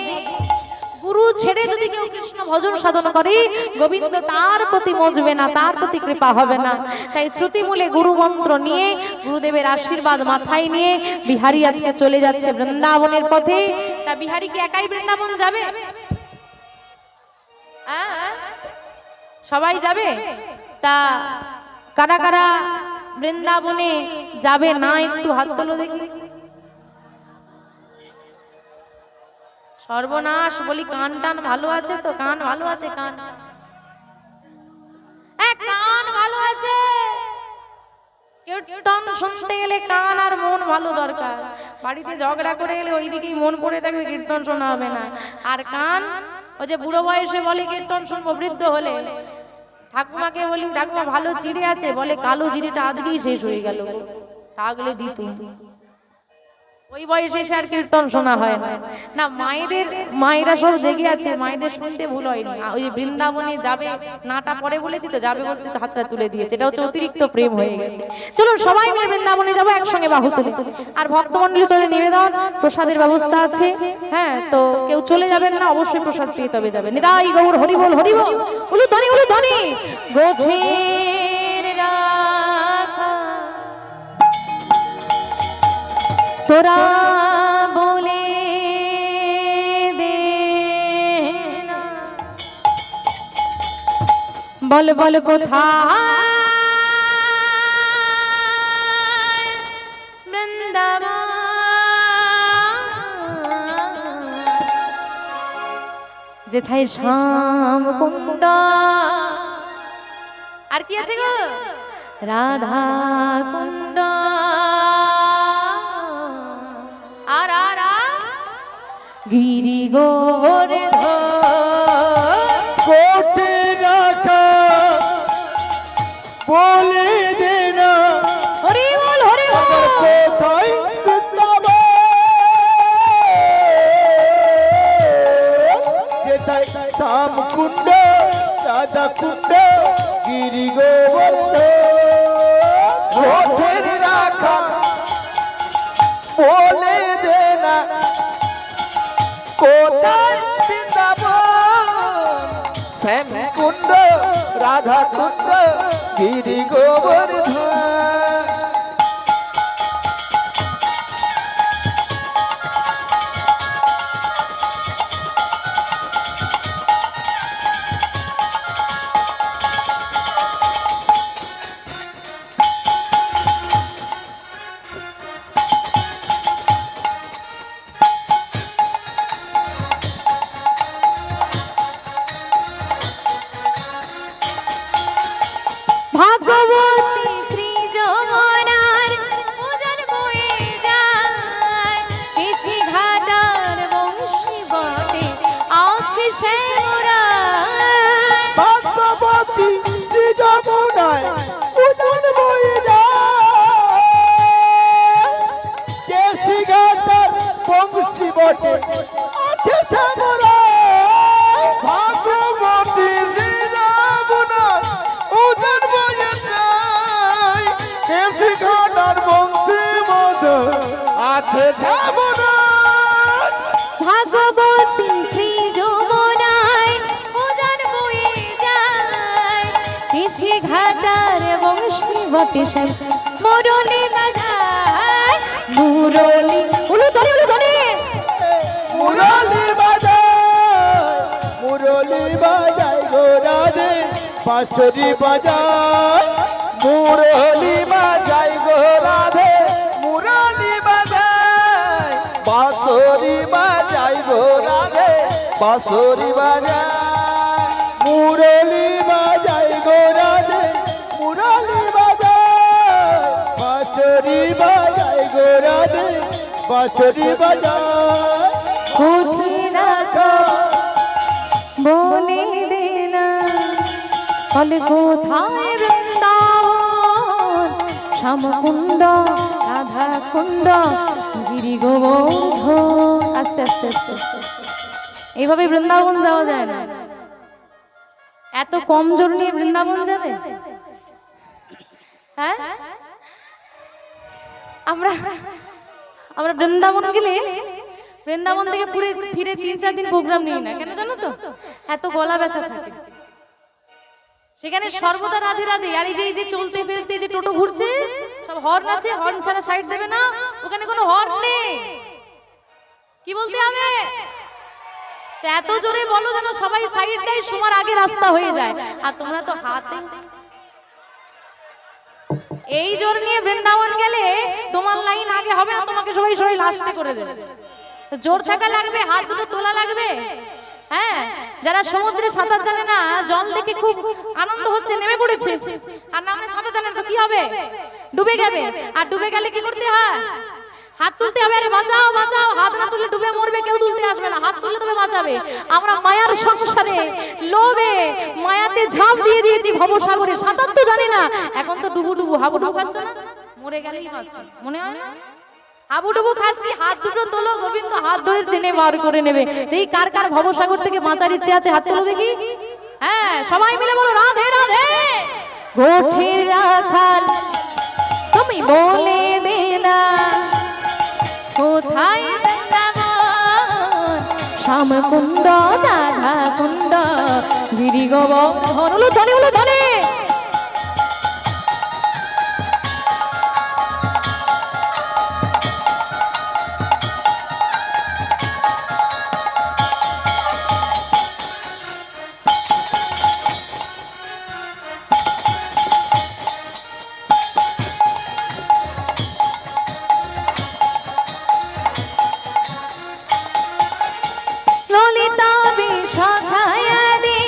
গুরু ছেড়ে যদি কেউ কৃষ্ণ ভজন সাধন করে, গোবিন্দ তার প্রতি মজবে না, তার প্রতি কৃপা হবে না। তাই শ্রুতিমূলে গুরু মন্ত্র নিয়ে, গুরুদেবের আশীর্বাদ মাথায় নিয়ে বিহারি আজকে চলে যাচ্ছে বৃন্দাবনের পথে। তা বিহারি কি একাই বৃন্দাবন যাবে? সবাই যাবে? তা কারা কারা বৃন্দাবনে যাবে না একটু হাত তোলো দেখি। সর্বনাশ, বলি কান টান ভালো আছে তো? কান ভালো আছে? কান কান ভালো আছে? কীর্তন শুনতে গেলে কান আর মন ভালো দরকার। বাড়িতে ঝগড়া করে গেলে ওইদিকেই মন পড়ে থাকবে, কীর্তন শোনা হবে না। আর কান, ওই যে বুড়ো বয়সে বলে কীর্তন শুনবো, বৃদ্ধ হলে ঠাকুমাকে বলি ঠাকুমা ভালো চিড়ে আছে, বলে কালো জিরেটা আজকেই শেষ হয়ে গেল, থাকলে দিত। ওই বয়সে এসে আর কীর্তন শোনা হয় না। না, মায়েরা সব জেগে আছে, মায়েদের শুনতে ভুল হয়নি। ওই যে বৃন্দাবনে যাবে নাটা পরে বলেছি তো, যাবে বলতে তো হাতটা তুলে দিয়েছে, এটা হচ্ছে অতিরিক্ত প্রেম হয়ে গেছে। চলুন সবাই মিলে বৃন্দাবনে যাবো, একসঙ্গে বাহু তুলে। আর ভক্তমন্ডলী চলে নিবেদন, প্রসাদের ব্যবস্থা আছে। হ্যাঁ, তো কেউ চলে যাবেন না, অবশ্যই প্রসাদ পেয়ে তবে যাবেন। নিতাই গৌর হরি বল, হরি বল, উলু ধ্বনি, উলু ধ্বনি। গোঠের রাখা তোরা বলে দে না, বল বল কোথায় বৃন্দাবন, যেথায় শ্যাম কুণ্ড। আর কি আছে গো? রাধা কুণ্ড। আর আর গিরি গোবর্ধন রাখা বলে দে না, হরি বল, হরি বল। কোথায় বৃন্দাবন, যেথায় শ্যাম কুণ্ড, রাধা কুণ্ড, গিরি গোবর্ধন রাখা বলে দে না, কোথায় বৃন্দাবন, শ্যাম কুণ্ড, রাধা রাধা কুণ্ড গিরি গোবর্ধন। ভাগবতী শ্রী যমুনার উজান বয়ে যায়, কেশি ঘাটার বংশী বটে আছে শ্যামরায়। ভাগবতী শ্রী যমুনায় উজান বয়ে যায়, কেশি ঘাটার বংশী বটে আছে শ্যামরায়। ভাগবতী শ্রী যমুনায় উজান বয়ে যায়, কেশি ঘাটার বংশী বটে আছে শ্যামরায়। ভাগবতী শ্রী যমুনায় উজান বয়ে যায়, কেশি ঘাটার বংশী বটে শ্যাম মুরলি বাজায়। মুরলি উলু ধরে উলু ধরে মুরলি বাজায়, মুরলি বাজায় গো রাধে বাঁশরি বাজায়। মুরলি বাজাই গো রাধে মুরলি বাজাই, বাঁশরি বাজাই গো রাধে বাঁশরি বাজাই। মুরলি বাজায় গো রাধে মুরলি বাজায়, বাঁশরি বাজায় গো রাধে বাঁশরি বাজায়। কোঠি রাখা বলে দে না, বলে কোথায় বৃন্দাবন, শ্যামকুণ্ড রাধা কুণ্ড গিরি গোবর্ধন। আস্তে আস্তে আস্তে এইভাবে বৃন্দাবন যাওয়া যায় না। এত কম জোর নিয়ে বৃন্দাবন যাবে? হ্যাঁ, আমরা আমরা বৃন্দাবন গেলে বৃন্দাবন থেকে ফিরে 3-4 দিন প্রোগ্রাম নিই না। কেন জানো তো? এত গলা ব্যথা থাকে সেখানে, সর্বদা রাধে রাধে। আর এই যে চলতে ফেলতে যে টোটো ঘুরছে, সব হর্ন আছে, হর্ন ছাড়া সাইড দেবে না। ওখানে কোনো হর্ন নেই, কি বলতে হবে? তো এত জোরে বলো যেন সবাই সাইড দেয়, সময় আগে রাস্তা হয়ে যায়। আর তোমরা তো হাতে এই জোর নিয়ে বৃন্দাবন গেলে তোমার লাইন আগে হবে না, তোমাকে সবাই সবাই লাস্টে করে দেবে। জোর থাকা লাগবে, হাত দুটো তোলা লাগবে। হ্যাঁ, যারা সমুদ্রে সাঁতার জানে না, জল দেখে খুব আনন্দ হচ্ছে, নেমে পড়েছে, আর না মানে সাঁতার জানেন তো কি হবে? ডুবে যাবে। আর ডুবে গেলে কি করতে হয়? হাত তুলতে হবে। আরে বাঁচাও বাঁচাও, হাত না তুললে ডুবে মরবে, কেউ তুলতে আসবে না। হাত তুললে তবে বাঁচাবে। আমরা মায়ার সংসারে লোভে মায়াতে ঝাঁপ দিয়ে দিয়েছি ভবসাগরে, সাঁতার তো জানি না। এখন তো ডুবু ডুবু হাবুডুবু খাচ্ছ না, মরে গেলেই বাঁচছে, মনে হয় না? হাবুডুবু খাচ্ছি, হাত দুটো তোলো, গোবিন্দ হাত ধরে টেনে বার করে নেবে। এই কার কার ভবসাগর থেকে বাঁচার ইচ্ছে আছে? হাত তোলো দেখি। হ্যাঁ, সবাই মিলে বলো রাধে রাধে। গোঠের রাখাল তুমি বলে দে না, কোথায় বৃন্দাবন, শ্যামকুণ্ড রাধা কুণ্ড গিরি গোবর্ধন। উলু ধনে উলু ধনে। ললিতা বিশাখায়াদি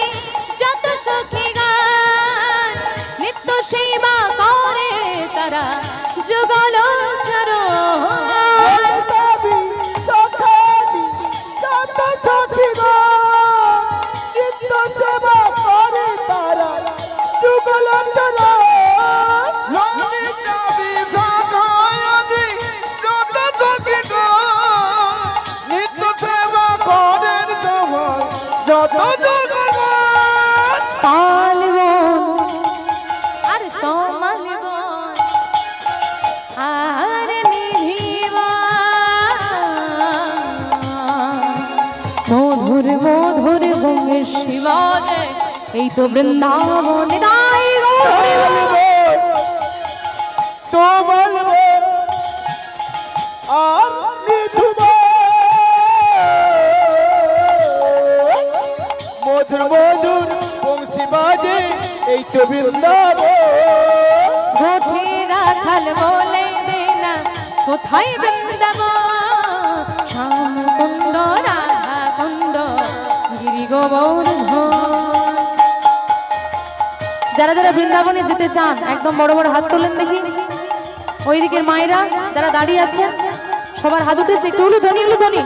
যত সখী গান, নিত্য সেবা করে তারা যুগল চরণ। তবি সখাদি যত সখীগণ, নিত্য সেবা করে তারা যুগল চরণ। ললিতা বিশাখায়াদি যত সখীগণ, নিত্য সেবা করেন তোমার যত জগৎ। পালবন আর তমালবন আর নিধিবন, মধুর মধুর গঙ্গে শিবাজে এই তো বৃন্দাবন নিতাই গৌর। তো বলবো আর মৃদুব মধুর মধুর বংশী বাজে এই তো বৃন্দাবন। গোঠে রাখাল বলে দেনা কোথায় বৃন্দাবন, শ্যাম কুণ্ড রাধা কুণ্ড গিরি গোবর্ধন। যারা যারা বৃন্দাবনে যেতে চান একদম বড় বড় হাত তোলেন দেখি। ওই দিকের মায়েরা যারা দাঁড়িয়ে আছেন সবার হাত উঠেছে, একটু উলুধ্বনি উলুধ্বনি।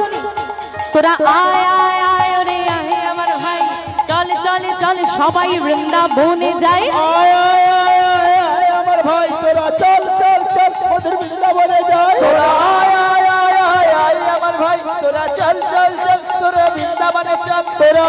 তোরা আয় আয় আয় ওরে আয় আমার ভাই, চল চল চল সবাই বৃন্দাবনে যায়। আয় আয় আয় আয় আয় আমার ভাই তোরা চল চল চল মধুর বৃন্দাবনে যাই। তোরা আয় আয় আয় আয় আয় আমার ভাই, তোরা চল চল চল তোরা বৃন্দাবনে চল। তোরা